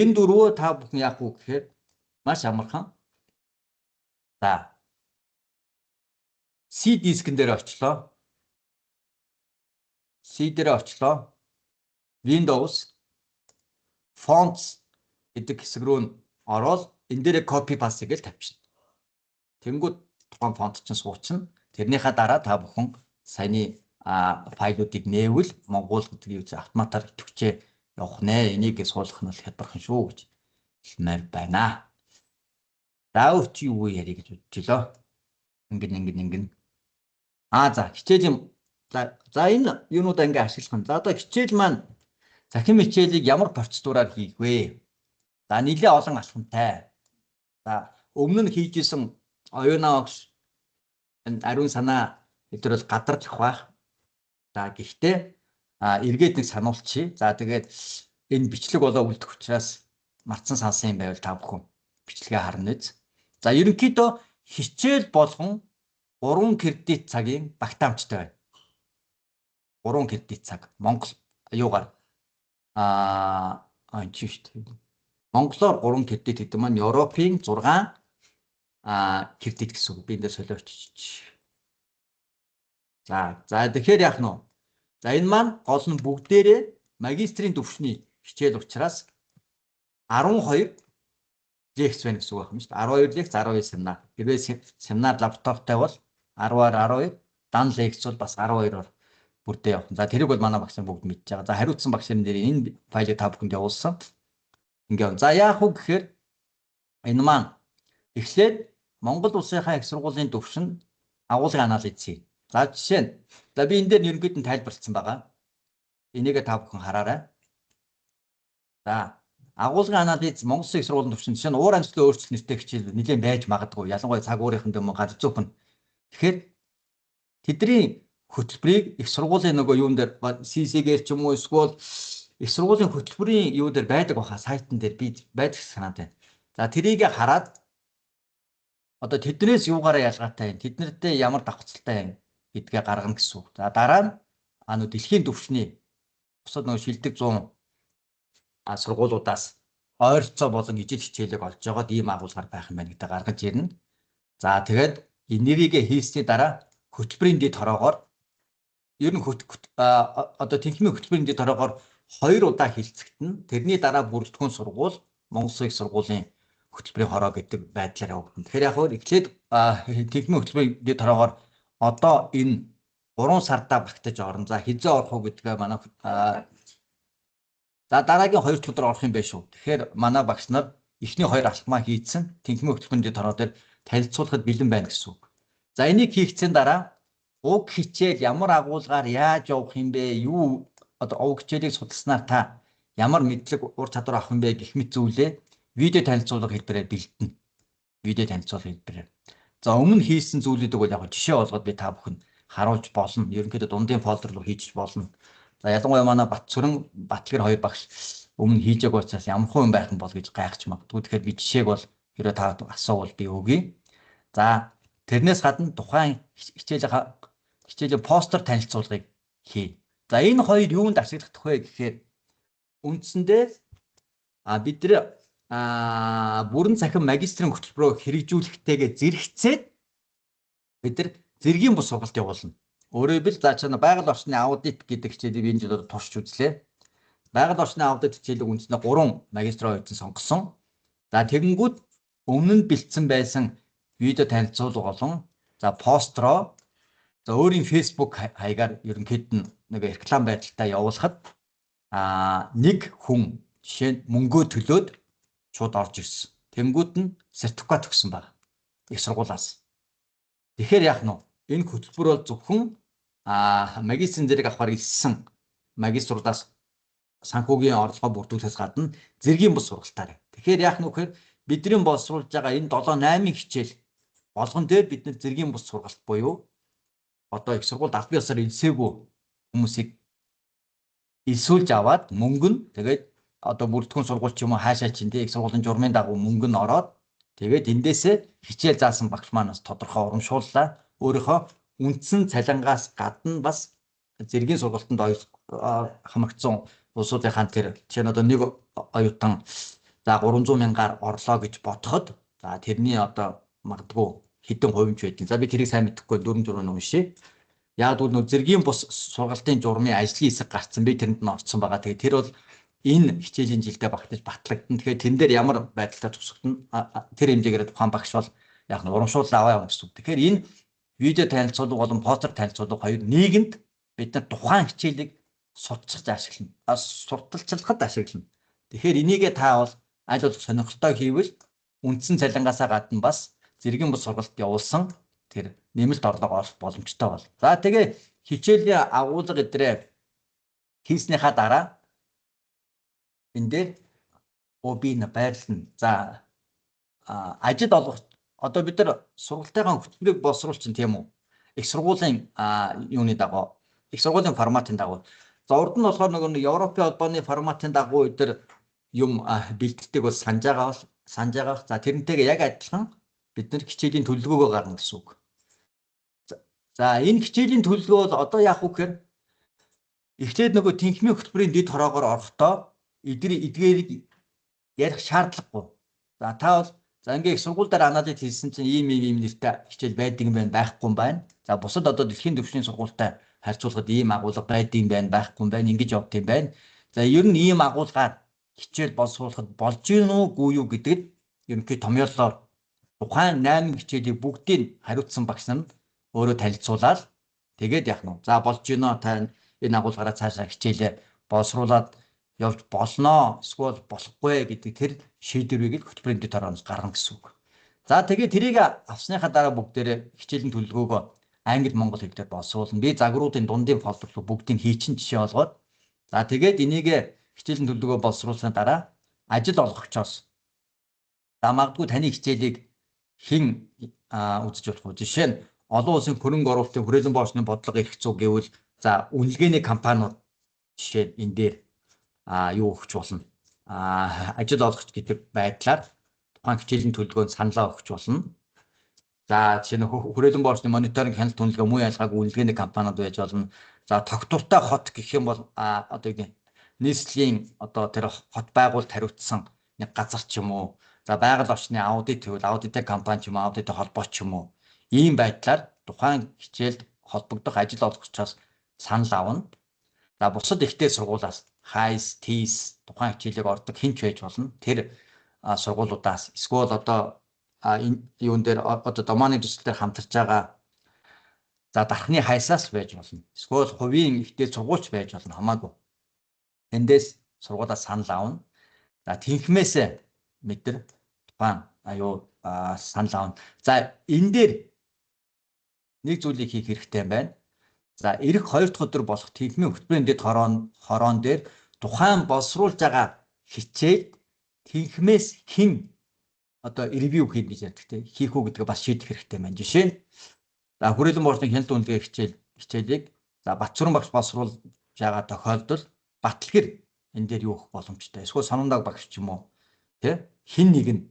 Энэ 4 та бүхэн яах вэ гэхээр маш амархан. За C дискэн дээр очлоо. C дээр очлоо. Windows Fonts гэдэг хэсэг рүү ороод энэ дээр copy paste гэж тавьчихна. Тэнгүүд тухайн фонт чинь суучна. Тэрнийхээ дараа та бүхэн саяны файлуудыг нээвэл Монгол гэдэг юу автоматар идэвхжээ явах нэ. Энийг суулгах нь бол хялбархан шүү гэж хэлмээр байна. Даавч юу яри гэж бодчихлоо. Ингэн. За хичээлийн за энэ юунуудаа ингээ ашиглах нь. За одоо хичээл маань захим хичээлийг ямар процедураар хийх вэ? За нэлээ олон алхамтай. За өмнө нь хийж исэн оюунаа огш ариун санаа эдгээр бол гадарлах байх. За гэхдээ эргээд нэг сануулчих. За тэгээд энэ бичлэг болоо үлдэх учраас мартсан сансан юм байвал та бүхэн бичлэгээ харна үз. За ерөнхийдөө хичээл болгон 3 кредит цагийн багтаамжтай байна. 3 кредит цаг Монгол юугаар энэ чинь шүү дээ. Монголоор 3 кредит гэдэг маань Европын 6 кредит гэсэн үг. Би энэ дээр солиоч. За тэгэхээр яах нь вэ? За энэ маань гол нь бүгдээрээ магистрийн түвшний хичээл учраас 12 лекц байна гэсэн үг байна шүү дээ. 12 лекц, 12 семинар. Хэрвээ семинар лаптоптай бол 10-аар 12, дан лекц бол бас 12-оор бүрдээ явах. За тэрийг бол манай багш нар бүгд мэдж байгаа. За хариуцсан багш нарын дээр энэ файлыг та бүхэнд явуулсан. Ингээ. За яах вэ гэхээр энэ маань эхлээд Монгол улсынхаа их сургуулийн түвшин агуулгын анализ хийх. За жишээ нь за би энэ дээр ерөнхийдөө тайлбарлсан байгаа. Энийг та бүхэн хараарай. За агуулгын анализ Монгол улсын их сургуулийн түвшин жишээ нь уур амьсгалын өөрчлөлт нэртэй хичээл нэлээд байж магадгүй. Ялангуяа цаг уурынхан дэм галз зөвхөн. Тэгэхээр тэдний хөтөлбөрийг их сургуулийн нөгөө юун дээр CC-гээр ч юм уу эсвэл их сургуулийн хөтөлбөрийн юу дээр байдаг баха сайтн дээр би байдаг санаад байна. За тэрийг хараад одоо тэднээс юугаараа ялгаатай юм, тэднэртэй ямар давхцалтай юм гэдгээ гаргана гэсэн үг. За дараа нь дэлхийн түвшний бусад нөгөө шилдэг 100 сургуулиудаас ойролцоо болон ижил хичээлийг олж байгаад ийм агуулгаар байх юм байна гэдэг гаргаж ирнэ. За тэгээд энэрийг хийсний дараа хөтөлбөрийн дэд хороогоор ер нь одоо тэнхимийн хөтөлбөрийн дэд хороогоор 2 удаа хилцэгдэн тэрний дараа бүрэлдэхүүн сургууль Монгол Улсын их сургуулийн хөтөлбөрийн хороо гэдэг байдлаар явагдана. Тэгэхээр яг хөө эхлээд тэнхимийн хөтөлбөрийн дэд хороогоор одоо энэ 3 сардаа багтаж орно. За хизээ орох уу гэдгээ манай за дараагийн 2 өдөр орох юм байна шүү. Тэгэхээр манай багш нар эхний 2 алхмаа хийцэн тэнхимийн хөтөлбөрийн дэд хороо дээр танилцуулахад бэлэн байна гэсэн үг. За энийг хийгцэн дараа уг хичээл ямар агуулгаар яаж явах юм бэ? Юу одоо уг хичээлийг судалснаар та ямар мэдлэг ур чадвар авах юм бэ гэх мэт зүйлээ видео танилцуулга хэлбэрээр бэлдэнэ. Видео танилцуулга хэлбэрээр. За өмнө хийсэн зүйлүүдийг бол яг жишээ болгоод би та бүхэнд харуулж болно. Ерөнхийдөө дундын фолдер руу хийж болно. За ялангуяа манай Батцүрэн, Батлгэр хоёр багш өмнө хийж байгаа учраас ямар хүн байх юм бол гэж гайхаж магадгүй. Тэгэхээр би жишээг бол хэрэг та асуувал би өгье. За тэрнээс гадна тухайн хичээлийн постэр танилцуулгыг хий. За энэ хоёр юунд ашиглах вэ гэхээр үндсэндээ бид нар бүрэн цахим магистрийн хөтөлбөрөөр хэрэгжүүлэхтэйгээ зэрэгцээд бид нар зэргийн бус сургалт явуулна. Өөрөөр хэлбэл за чана байгаль орчны аудит гэдэг хичээлийг энэ жил туршиж үзлээ. Байгаль орчны аудит хичээлийг үндсэндээ 3 магистрийн оюутан сонгосон. За тэгэнгүүт өмнө нь бэлдсэн байсан видео танилцуулга болон за построо за өөрийн Facebook хаягаар ерөнхийд нь нэг реклам байдалтай явуулахад нэг хүн жишээ нь мөнгөө төлөөд шууд орж ирсэн. Тэнгүүд нь сертификат өгсөн байна. Их сургуулиас. Тэгэхээр яах нь вэ? Энэ хөтөлбөр бол зөвхөн магистрийн зэрэг авахар илсэн магиструудаас санхүүгийн орлогоо бүрдүүлэхээс гадна зэргийн бус сургалтаар. Тэгэхээр яах нь вэ гэхээр бидний боловсруулж байгаа энэ 7-8 хичээл болгон дээр бид нэр зэргийн бус сургалт буюу одоо их сургуульд аль бие усаар илсээгүй хүмүүсийг илсүүлж аваад мөнгө нь тэгээд одоо бүрэлдэхүүн сургууль ч юм уу хаашаа ч энэ их сургуулийн журмын дагуу мөнгө нь ороод тэгээд эндээсээ хичээл заасан багш манаас тодорхой урамшууллаа. Өөрийнхөө үндсэн цалингаас гадна бас зэргийн сургалтанд хамрагдсан улсуудынхаа тэр чинь одоо нэг оюутан за 300 мянгаар орлоо гэж бодоход за тэрний одоо магадгүй хэдэн хувьч байдгийг. За би тэрийг сайн мэдэхгүй 4 нь уншия. Яг бол нөө зэргийн бус сургалтын журмын ажлын хэсэг гарцсан би тэрэнд нь орцсон байгаа. Тэгээ тэр бол энэ хичээлийн жилдээ багтаж батлагдана. Тэгэхээр тэн дээр ямар байдалтай тусагдана тэр хэмжээгээр тухайн багш бол яг нь урамшууллаа аваа явна гэсэн үг. Тэгэхээр энэ видео танилцуулга болон постэр танилцуулга хоёр нийгэмд бид нар тухайн хичээлийг сурталчилж ашиглана. Сурталчилахад ашиглана. Тэгэхээр энийгээ та бол аль болох сонирхолтой хийвэл үндсэн цалингаасаа гадна бас зэргийн бус сургалт явуулсан тэр нэмэлт орлого олох боломжтой бол. За тэгээ хичээлийн агуулга эдрээ хийснийхаа дараа энэ дээр би баярлна. За ажид олох одоо бид нар сургалтынхаа хөтөлбөрийг боловсруулчин тийм үү? Их сургуулийн юуны дагуу, их сургуулийн форматын дагуу. За урд нь болохоор нөгөө Европын холбооны форматын дагуу өдөр юм бэлддэг бол санаж байгаа. За тэрнтэйгээ яг адилхан бид нар хичээлийн төлөвлөгөөгөө гарна гэсэн үг. За энэ хичээлийн төлөвлөгөө бол одоо яах вэ гэхээр эхлээд нөгөө тэнхимийн хөтөлбөрийн дэд хороогоор орохдоо эдгээрийг ярих шаардлагагүй. За та бол за ингээ их сургууль дээр анализ хийсэн чинь ийм нэртэй хичээл байдаг юм байна, байхгүй юм байна. За бусад одоо дэлхийн түвшний сургуультай харьцуулахад ийм агуулга байдаг юм байна, байхгүй юм байна, ингэж явт юм байна. За ер нь ийм агуулгаар хичээл боловсруулахад болж гин үгүй юу гэдэгт ерөнхий томьёолоор тухайн 8 хичээлийг бүгдийг хариуцсан багш нар өөрөө танилцуулаад тэгээд яах нь. За болж гинөө та энэ агуулгаараа цаашаа хичээлээ боловсруулад явж болноо эсвэл болохгүй гэдэг тэр шийдвэрийг хөтөлбөрийн дэд хорооноос гаргана гэсэн үг. За тэгээд тэрийг авсныхаа дараа бүгдээрээ хичээлийн төлөвлөгөөгөө англи монгол хэл дээр боловсруулна. Би загваруудын дундын фолдер руу бүгдийг хийчин жишээ олгоод за тэгээд энийг хичээлийн төлөвлөгөө боловсруулсны дараа ажил олгогчоос за магадгүй таны хичээлийг хэн үзэж болох вэ? Жишээ нь олон улсын хөрөнгө оруулалтын хүрээлэн боочны бодлого эрх зүй гэвэл за үнэлгээний компаниуд жишээ энэ дээр юу өгч болно? Ажил олгогч гэдэг байдлаар тухайн хичээлийн төлөвлөгөөнд саналаа өгч болно. За жишээ нь хүрээлэн боочны мониторинг хяналт үнэлгээ муу ялгаагүй үнэлгээний компаниуд байж болно. За тогтвортой хот гэх юм бол одоо нийслэлийн одоо тэр хот байгуулалт хариуцсан нэг газар ч юм уу. За байгаль орчны аудит гэвэл аудитын компани ч юм уу, аудитын холбоо ч юм уу. Ийм байдлаар тухайн хичээлд холбогдох ажил олгогчоос санал авна. За бусад ихтэй сургуулиас хайс, тийс тухайн хичээлийг ордог хинч байж болно. Тэр сургуулиудаас эсвэл одоо энэ юун дээр одоо домааны төсөл дээр хамтарч байгаа за дархны хайсаас байж болно. Эсвэл хувийн ихтэй сургуульч байж болно, хамаагүй. Эндээс сургуулиас санал авна. За тэнхмээсээ бид нар тухайн санал авна. За энэ дээр нэг зүйлийг хийх хэрэгтэй юм байна. За эх 2 дахь өдөр болох тэнхмийн хөтөлбөрийн дэд хороон дээр тухайн боловсруулж байгаа хичээл тэнхмээс хэн одоо ревю хийх гэж ярьдаг тийм хийх үү гэдгээ бас шийдэх хэрэгтэй байна. Жишээ нь за хүрээлэн боочны хяналт үнэлгээ хичээлийг за Батцүрэн багш боловсруулж байгаа тохиолдолд Батлгэр энэ дээр юу өгөх боломжтой. Эсвэл Санамдаг багш ч юм уу тийм хэн нэг нь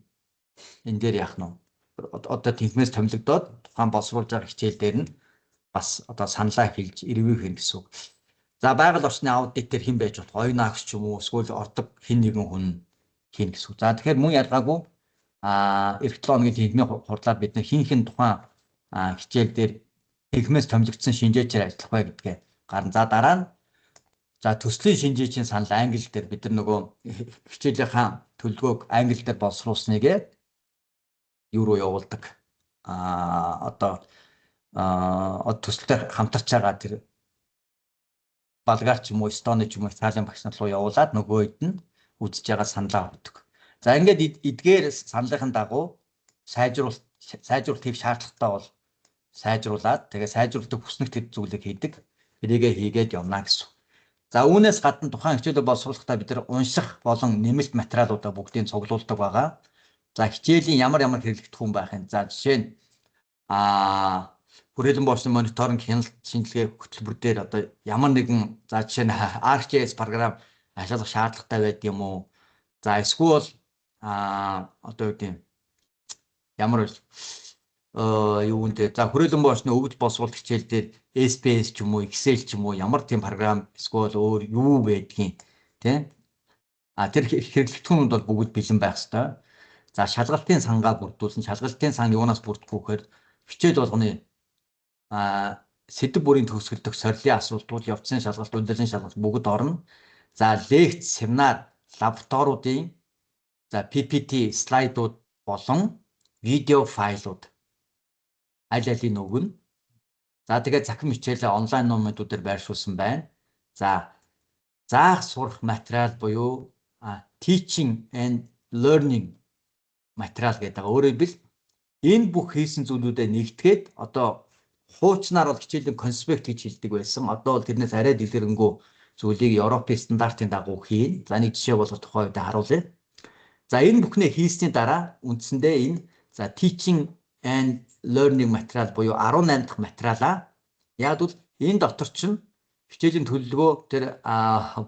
энэ дээр яах нь одоо тэнхмээс томилогдоод тухайн боловсруулж байгаа хичээл дээр нь бас одоо саналаа хэлж ревю хийн гэсэн үг. За байгаль орчны аудитор хэн байж болох оюун агч ч юм уу эсвэл ордог хэн нэгэн хүн хийн гэсэн үг. За тэгэхээр мөн ялгаагүй эх 7 хоногийн тэнхмийн хурдлаар бид хин тухайн хичээл дээр тэнхмээс томилогдсон шинжээчээр ажиллах бай гэдгээ гарна. За дараа нь за төслийн шинжээчийн санал англи дээр бид нар нөгөө хичээлийнхаа төлөвлөгөөг англи дээр боловсруулсныг юу руу явуулдаг. Одоо төсөлтэй хамтарч байгаа тэр Болгар ч юм уу, Эстони ч юм уу, Италийн багш нар руу явуулаад нөгөөд нь үзэж байгаа саналаа авдаг. За ингээд эдгээр саналын дагуу сайжруулалт хийх шаардлагатай бол сайжруулад тэгээ сайжруулалтыг хүснэх тэр зүйлийг хийдэг. Тэрийгээ хийгээд явна гэсэн. За үүнээс гадна тухайн хичээлээ боловсруулахдаа бид нар унших болон нэмэлт материалуудаа бүгдийг цуглуулдаг байгаа. За хичээлийн ямар хэрэглэгдэх хүн байх юм. За жишээ нь хүрээлэн боочны мониторинг хяналт шинжилгээ хөтөлбөр дээр одоо ямар нэгэн за жишээ нь ArcGIS програм ашиглах шаардлагатай байд юм уу? За эсвэл одоо юу гэм ямар юунд дээр за хүрээлэн боочны өвд боловсруулалт хичээл дээр SPS ч юм уу, Excel ч юм уу ямар тийм програм эсвэл өөр юу байдгийг тийм тэр хэрэглэгдэхүүнүүд бол бүгд бэлэн байх ёстой. За шалгалтын сангаа бүрдүүлсэн. Шалгалтын сан юунаас бүрдэх вэ гэхээр хичээл болгоны сэдв бүрийн төгсгөлдөх сорилын асуултууд, явцын шалгалт, удирдлагын шалгалт бүгд орно. За лекц, семинар, лабораториудын за PPT слайдууд болон видео файлууд аль алийг өгнө. За тэгээд захин хичээлээ онлайн номуудаар байршуулсан байна. За заах сурах материал буюу teaching and learning материал гэдэг. Өөрөөр хэлбэл энэ бүх хийсэн зүйлүүдэд нэгтгээд одоо хуучнаар бол хичээлийн конспект гэж хэлдэг байсан. Одоо бол тэрнээс арай дэлгэрэнгүй зүйлийг Европын стандартын дагуу хийн. За нэг жишээ болгох тухай үед харуулъя. За энэ бүхнээ хийсний дараа үндсэндээ энэ за teaching and learning материал буюу 18 дахь материалаа яг бол энэ дотор чинь хичээлийн төлөвлөгөө тэр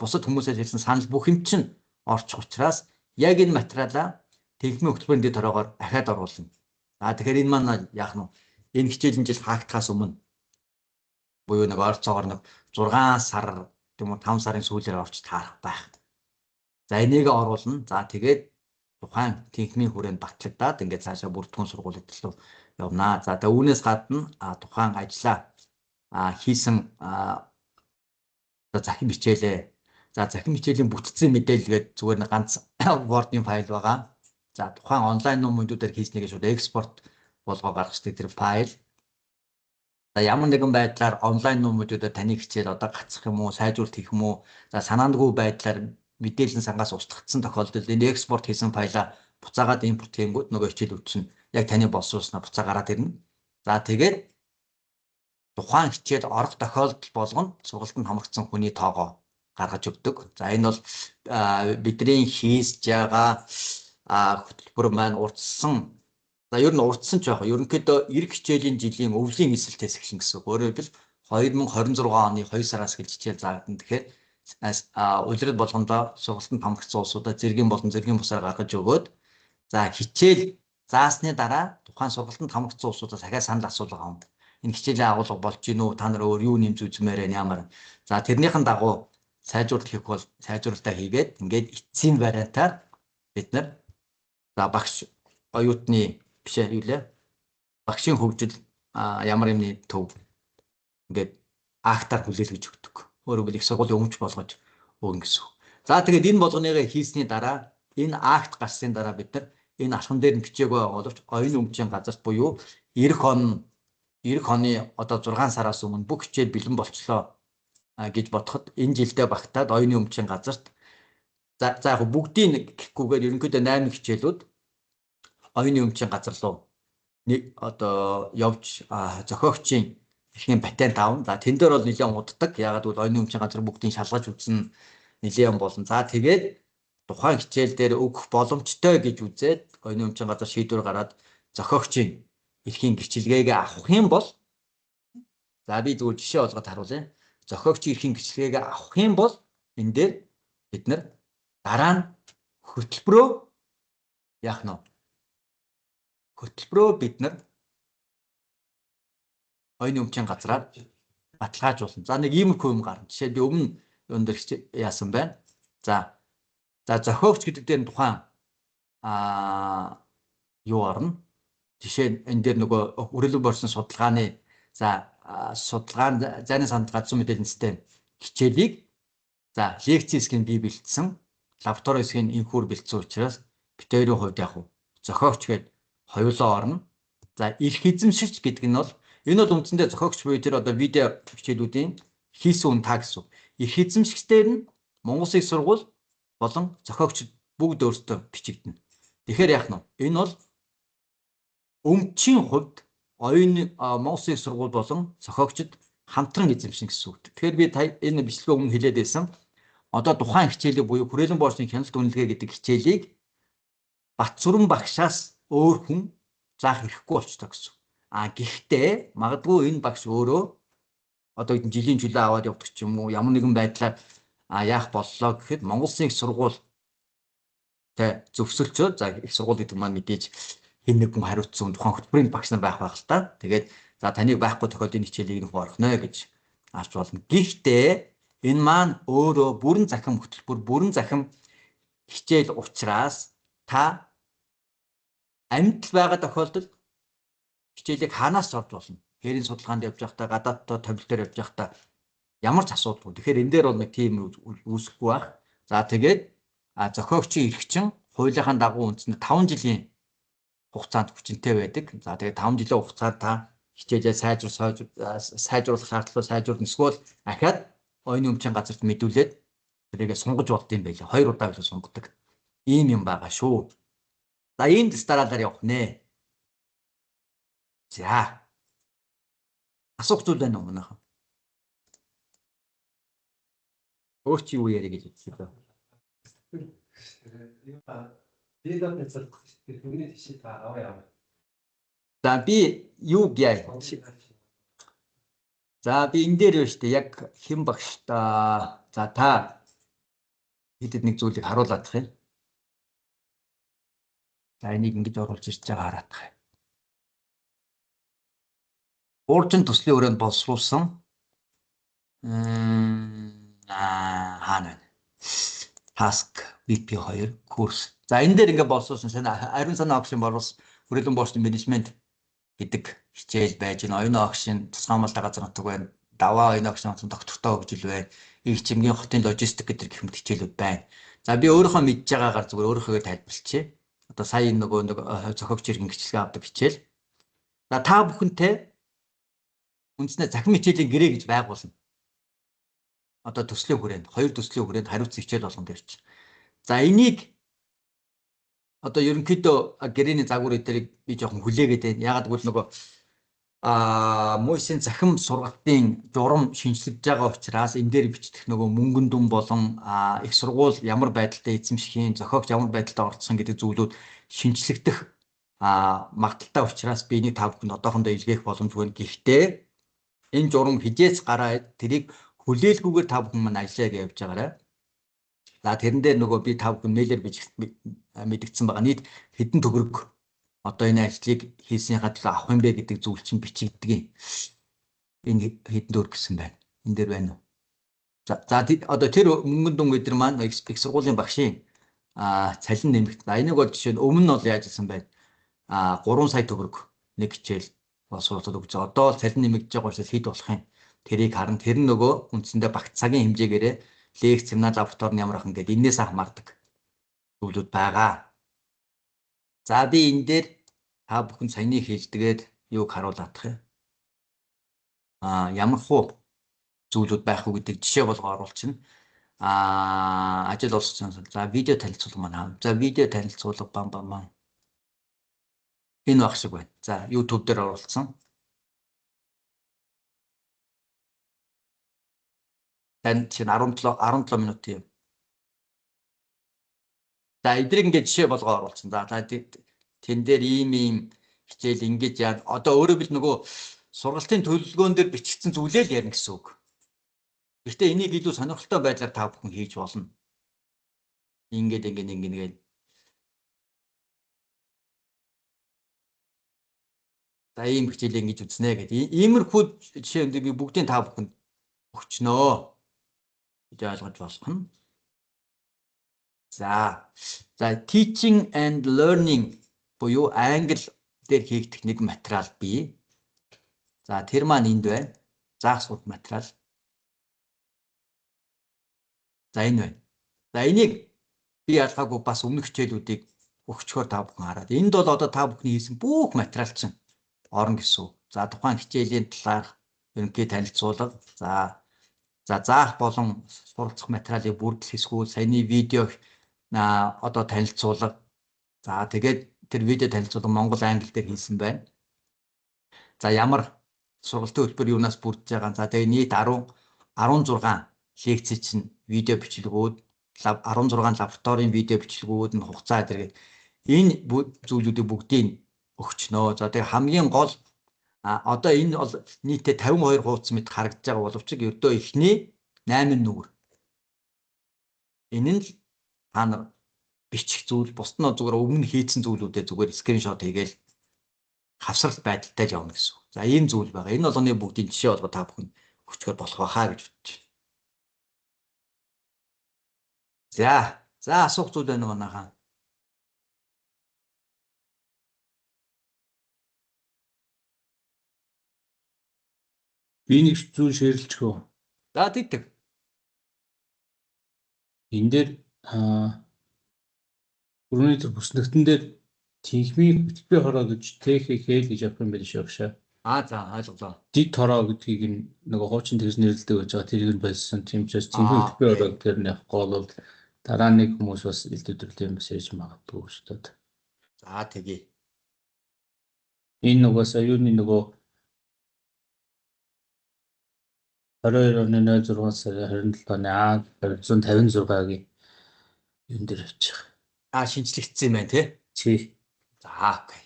бусад хүмүүсээс хэлсэн санал бүх юм чинь орчих учраас яг энэ материалаа техникийн хөтөлбөрийн дэд хороогоор дахиад оруулна. Тэгэхээр энэ маань яах нь энэ хичээлийн жил хаагдахаас өмнө буюу нэг ойролцоогоор нэг 6 сар тийм үү 5 сарын сүүлээр орч таарах байх. За энийг оруулна. За тэгээд тухайн техникийн хүрээнд батлагдаад ингээд цаашаа бүрдгэн сургууль төлөв явна. За тэгээд үүнээс гадна тухайн ажлаа хийсэн захин хичээлээ. За захин хичээлийн бүтцийн мэдээлэлгээд зүгээр нэг ганц Word-ийн файл байгаа. За тухайн онлайн номуудаар хийснийгээ шууд экспорт болгоо гаргахдаг тэр файл. За ямар нэгэн байдлаар онлайн номуудаар таны хичээл одоо гацах юм уу, сайжруулалт хийх юм уу? За санаандгүй байдлаар мэдээллийн сангаас устгагдсан тохиолдолд энэ экспорт хийсэн файлаа буцаагаад импорт хийнгүүт нөгөө хичээл үтсэн яг таны боловсруулснаа буцаа гараад ирнэ. За тэгээд тухайн хичээл орох тохиолдол болгоно сургалтанд хамрагдсан хүний тоогоо гаргаж өгдөг. За энэ бол бидний хийж байгаа хөтөлбөр маань урдсан. За ер нь урдсан ч яг ерөнхийдөө эрг хичээлийн жилийн өвлийн эсэлт хэсэглэн гэсэн. Өөрөөр хэлбэл 2026 оны 2 сараас эхэлж хичээл заагдана. Тэгэхээр улирал болгондоо сургалтанд хамрагдсан улсуудаа зэргийн болон зэргийн бусаар гаргаж өгөөд за хичээл заасны дараа тухайн сургалтанд хамрагдсан улсуудаас дахиад санал асуулга авна. Энэ хичээлийн агуулга болж гин үү? Та нар өөр юу нэмж үзмээр байна ямар. За тэрнийхэн дагуу сайжруулалт хийх бол сайжруулалтаа хийгээд ингээд эцсийн вариантаар бид нар за багш оюутны бишээ юу лээ? Багшийн хөгжил ямар юмны төв ингээд актаар хүлээлгэж өгдөг. Өөрөөр хэлбэл их сургуулийн өмч болгож өгнө гэсэн. За тэгээд энэ болгоныгоо хийсний дараа энэ акт гарсны дараа бид нар энэ алхам дээр нь бичээг байгаа боловч оюуны өмчийн газарт буюу эх оны одоо 6 сараас өмнө бүх хичээл бэлэн болчлоо гэж бодоход энэ жилдээ багтаад оюуны өмчийн газарт за яг бүгдийг гэхгүйгээр ерөнхийдөө 8 хичээлүүд оюуны өмчийн газар руу нэг одоо явж зохиогчийн ихний патент аавна. За тэн дээр бол нэлээд уддаг. Ягаад гэвэл оюуны өмчийн газар бүгдийг шалгаж үзсэн нэлээд болно. За тэгээд тухайн хичээл дээр өгөх боломжтой гэж үзээд оюуны өмчийн газар шийдвэр гараад зохиогчийн эрхийн гэрчилгээгээ авах юм бол за би зөвхөн жишээ олгоод харуулъя. Зохиогчийн эрхийн гэрчилгээгээ авах юм бол энэ дээр бид нар дараа нь хөтөлбөрөө яах нь хөтөлбөрөө бид нар оюуны өмчийн газраар баталгаажуулна. За нэг иймэрхүү юм гарна. Жишээ би өмнө юун дээр яасан байна. За зохиогч гэдэг дээр тухайн юу орно. Жишээ энэ дээр нөгөө үргэлжлэн борсон судалгааны судалгаан зайны санд гадсан мэдээллийн систем хичээлийг за лекцийн хэсгийг би бэлдсэн. Лаборатори хэсгийг инхүүр бэлдсэн учраас битэрийн хувьд яг зохиогч гээд хоёулаа орно. За эрх эзэмшигч гэдэг нь бол энэ бол үндсэндээ зохиогч буюу тэр одоо видео хичээлүүдийн хийсэн үн та гэсэн. Эрх эзэмшигчдэр нь Монгол Улсын сургууль болон зохиогчд бүгд өөрсдөө бичигдэнэ. Тэгэхээр яах нь энэ бол өмчийн хувьд Монгол Улсын сургууль болон зохиогчд хамтран эзэмшнэ гэсэн үг. Тэгэхээр би энэ бичлэгээ өмнө хэлээд байсан. Одоо тухайн хичээлийг буюу хүрээлэн боорчны хяналт үнэлгээ гэдэг хичээлийг Батсүрэн багшаас өөр хүн заах хэрэггүй болчихдог гэсэн. Гэхдээ магадгүй энэ багш өөрөө одоо жилийн чөлөө аваад явдаг ч юм уу ямар нэгэн байдлаар яах боллоо гэхэд Монгол Улсын сургууль зөвсөлчөө за их сургууль гэдэг маань мэдээж хэн нэг хүн хариуцсан тухайн хөтөлбөрийн багш нар байх л та. Тэгээд за таныг байхгүй тохиолдолд энэ хичээлийг нөх орхино гэж авч болно. Гэхдээ энэ маань өөрөө бүрэн захин хөтөлбөр, бүрэн захин хичээл учраас та амьд байгаа тохиолдолд хичээлийг хаанаас орж болно? Хээрийн судалгаанд явж байхдаа, гадаадд товлолтоор явж байхдаа ямар ч асуудалгүй. Тэгэхээр энэ дээр бол нэг тийм үүсэхгүй байх. За тэгээд зохиогчийн эрхчин хуулийнхаа дагуу үндсэндээ 5 жилийн хугацаанд хүчинтэй байдаг. За тэгээд 5 жилийн хугацаанд та хичээлээ сайжруулах шаардлага сайжруулна. Эсвэл ахаад оюуны өмчийн газарт мэдүүлээд тэрийгэ сунгаж болд юм байлаа. 2 удаа биш сунгадаг. Ийм юм байгаа шүү. За ийм дараалал явах нэ. За. Асуух зүйл байна уу манайхан? Өөр чи юу яриа гэж хэлсэн бэ? Дэдэ нэцэлт тэрхүүний тийш та аваа. За би юу яа. За би энэ дээр байна шүү дээ. Яг хэн багш та. За та хэдэд нэг зүйлийг харуулах юм. За энийг ингэж оруулж ирж байгаа хараадах юм. Уурчин төслийн өрөөнд боловсруулсан хаана вэ? Task BP2 курс. За энэ дээр ингээд боловсруулсан ариун санаа огшин боловс хүрээлэн боочны менежмент гэдэг хичээл байж байна. Оюуны огшин тусгай хамгаалалтын газар нутаг байна. Даваа оюуны огшин доктортой хөгжил байна. Их чимгийн хотын логистик гэдэг их мэт хичээлүүд байна. За би өөрийнхөө мэдж байгаагаар зүгээр өөрийнхөө тайлбарлчихъя. Одоо сая энэ нөгөө зохиогч иргэн гिचэлгээ авдаг хичээл. За та бүхэнтэй үндснээ захин хичээлийн гэрээ гэж байгуулна. Одоо төслийн хүрээнд, 2 төслийн хүрээнд хариуцсан хичээл болгон дээрч. За энийг одоо ерөнхийдөө гэрээний загвар эдэрийг би жоохон хүлээгээд байна. Ягаад гэвэл нөгөө Мойсийн захим сургалтын журам шинжилж байгаа учраас энэ дээр бичдэг нөгөө мөнгөн дүн болон их сургууль ямар байдалтай эзэмшхийн, зохиогч ямар байдалтай орцсон гэдэг зүйлүүд шинжлэгдэх магадaltaй учраас би энийг та бүхэнд одоохондоо илгээх боломжгүй. Гэхдээ энэ журам хизээс гараад тэрийг хүлээлгүйгээр та бүхэн маань ажиллая гэж явж байгаарай. За тэрэн дээр нөгөө би та бүхэн мэйлээр мэдгдсэн байгаа нийт хэдэн төгрөг одоо энэ ажлыг хийснийхаа төлөө авах юм бэ гэдэг зүйл чинь бичигддэг юм. Энэ хэдэн төгрөг гэсэн байна. Энэ дээр байна уу? За одоо тэр мөнгөн дүн өдөр маань их сургуулийн багшийн цалин нэмэгт. За энийг бол жишээ нь өмнө нь бол яаж ирсэн байна? 3 сая төгрөг нэг хичээл боловсруулалт өгч байгаа. Одоо цалин нэмэгдэж байгаа учраас хэд болох юм? Тэрийг харна. Тэр нь нөгөө үндсэндээ багц цагийн хэмжээгээрээ лекц, семинар, лаборатори нь ямар ахын гэдэг энээс хамаардаг зүйлүүд байгаа. За би энэ дээр та бүхэн саяны хэлдгээд юуг харуулах юм? Ямар хуу зүйлүүд байх уу гэдэг жишээ болгоо оруулчихна. Ажил олсон. За видео танилцуулга маань. За видео танилцуулга бам. Энэ баг шиг байна. За YouTube дээр оруулсан. Тань чинь 17 минут юм. За эдрийг ингээд жишээ болгоо оруулсан. За тэн дээр ийм хичээл ингэж яа. Одоо өөрөөр бил нөгөө сургалтын төлөвлөгөөн дээр бичигдсэн зүйлээ л ярина гэсэн үг. Гэхдээ энийг илүү сонирхолтой байдлаар та бүхэн хийж болно. Ингээд. За ийм хичээлээ ингэж үзнэ гэдэг. Иймэрхүү жишээнд би бүгдийг та бүхэнд өгчнөө. Гэж ойлгож болох нь. За teaching and learning буюу англи дээр хийгдэх нэг материал бий. За тэр маань энд байна. Заах сурах материал. За энэ байна. За энийг би ялгаагүй бас өмнөх хичээлүүдийг өгчхөөр та бүхэн хараад. Энд бол одоо та бүхний хийсэн бүх материал чинь орно гэсэн үг. За тухайн хичээлийн талаар ерөнхий танилцуулга. За заах болон суралцах материалыг бүрдэл хэсгүүл, саяны видео одоо танилцуулга. За тэгээд тэр видео танилцуулга монгол англи дээр хийсэн байна. За ямар сургалтын хөтөлбөр юунаас бүрдэж байгаа. За тэгээд нийт 16 лекц чинь видео бичлэгүүд, 16 лабораторийн видео бичлэгүүд нь хугацаа зэрэг энэ зүйлүүдийг бүгдийг өгчнөө. За тэгээд хамгийн гол одоо энэ бол нийтдээ 52 хуудас мэт харагдаж байгаа боловч ердөө ихний 8 нүгэр. Энэ нь та нар бичих зүйл, бусд нь зүгээр өмнө хийсэн зүйлүүдээ зүгээр скриншот хийгээл хавсралт байдалтай л явна гэсэн үг. За ийм зүйл байгаа. Энэ болгоны бүгдийн жишээ болгоо та бүхэн өчгөр болох байхаа гэж бодож байна. За асуух зүйл байна уу манайхаа? Би нэг зүйл шеэрлэчихөө. За тэгдэг. Энэ дээр өрөөний төр бүснэгтэн дээр техник хөтөлбөрийн хороо гэж THL гэж авах юм байл шээ. За ойлголоо. Дид хороо гэдгийг нөгөө хуучин тэгс нэрлэдэг гэж байгаа. Тэрийг нь байсан. Тийм ч техник хөтөлбөрийн хороо гэдэг нь явахгүй бол дараа нэг хүмүүс бас илтгэдэг юм бас ярьж магадгүй шүү дээ. За тэгье. Энэ нугасаа юуны нөгөө 22 оны 06 сарын 27 оны 256-гийн юун дээр авчих. Шинжлэгдсэн юм байна тий. За окей.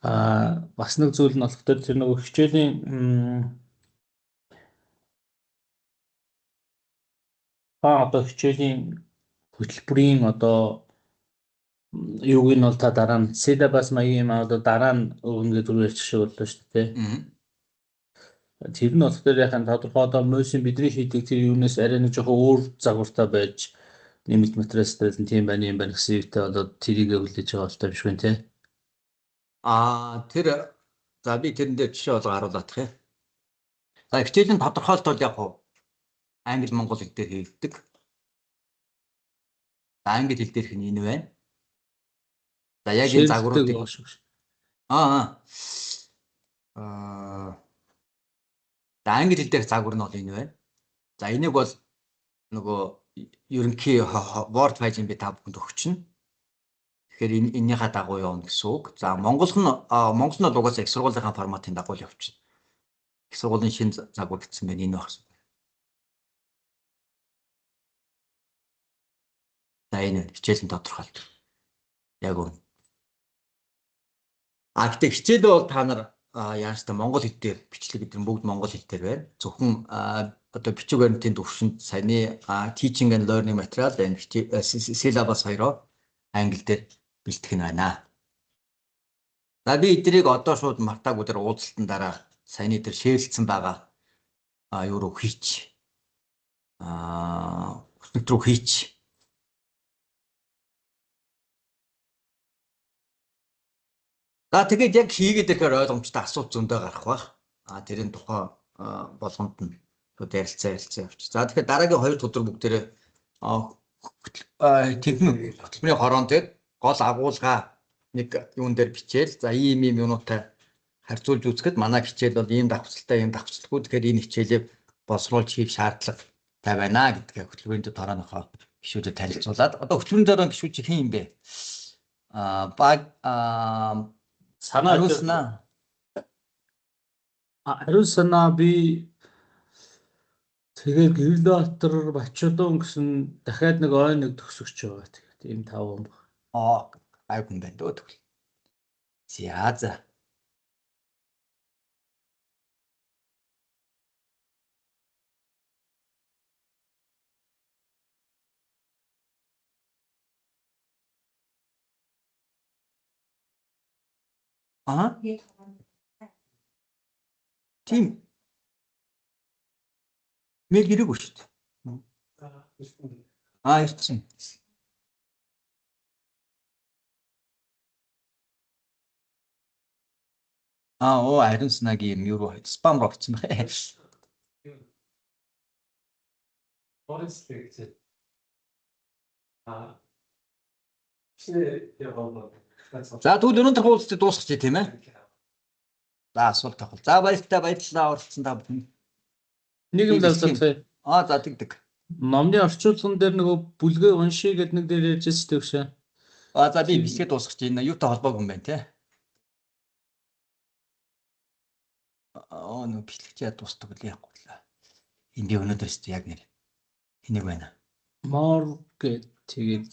Бас нэг зүйл нь болохоор тэр нөгөө хичээлийн одоо хичээлийн хөтөлбөрийн одоо юуг нь бол та дараа нь syllabus маягийн одоо дараа нь ингээд түрүү ярьчих боллоо шүү дээ. Тэр нь болохоор яхаа тодорхой одоо мөсөн бидний хийдэг тэр юунаас арай нэг жоохон өөр загвартай байж нэмэлт материалтай тийм байна юм байна гэсэн үгтэй одоо тэрийг хүлээж байгаа болтой биш үү те. Тэр за би тэрэн дээр жишээ олго харуулах юм. За хичээлийн тодорхойлт бол яг хуу англи монгол хэл дээр хийгддэг. Англи хэл дээрх нь энэ байна. За яг энэ загваруудыг англи хэл дээрх загвар нь бол энэ байна. За энийг бол нөгөө ерөнхий Word файлыг би та бүхэнд өгчнө. Тэгэхээр энэнийхээ дагуу явна гэсэн үг. За монгол нь угаасаа их сургуулийн форматын дагуу явчихна. Их сургуулийн шинэ загвар гэсэн байна энэ багс. За энэ хичээлийн тодорхойлт. Яг үнэ. Гэхдээ хичээлээ бол та нар яаж та монгол хэл дээр бичлэг гэдэг нь бүгд монгол хэл дээр байна. Зөвхөн одоо бичиг баримтын төвшөнд саяны teaching and learning material and syllabus хоёроо англи дээр бэлтгэх нь байна. За би эднийг одоо шууд мартаг өдөр уулзалтын дараа саяны дээр шеэрлсэн байгаа юу руу хийч. Өсөлт рүү хийч. За тэгээд яг хийгээд ирэхээр ойлгомжтой асуулт зөндөө гарах байх. Тэрийн тухай болгонд нь ярилцаа явчих. За тэгэхээр дараагийн 2 өдөр бүгдээрээ техник хөтөлбөрийн хорон дээр гол агуулга нэг юун дээр бичээл. За ийм юмнуудтай харьцуулж үзэхэд манай хичээл бол ийм давхцалтай ийм давхцалгүй. Тэгэхээр энэ хичээлийг боловсруулж хийх шаардлагатай байна гэдгээ хөтөлбөрийн дөрөөнөхөө гишүүдэд танилцуулаад одоо хөтөлбөрийн дөрөөн гишүүч хэн юм бэ? Хариу санаа би тэгээд Гэрэлбаатар Бачуудун гэсэн дахиад нэг нэг төгсөгч байгаа. Тэгээд ийм 5 хүн баг. Айгун байна дөө тэгвэл. За. Тийм. Мэл гэрэг шүү дээ. Ирсэн. Ариун санаагийн юм юу спам руу очсон байна. За тэгвэл өнөөдөр хуулцыг дуусгачих тийм ээ. За асуулт авах. За баярлалаа оролцсон та бүхэн. Нэг юм лавцаа. За тэгдэг. Номны орчуулган дээр нөгөө бүлгээ уншия гэдэг нэг дээр ярьж байгаа шүү. За би бичгээ дуусгачих. Энэ юутай холбоогүй юм байна те. Нэг бичлэгчээ дуустдаг л яахгүй л. Энд би өнөөдөр яг нэр энийг байна. Мор гэдэг тэгээд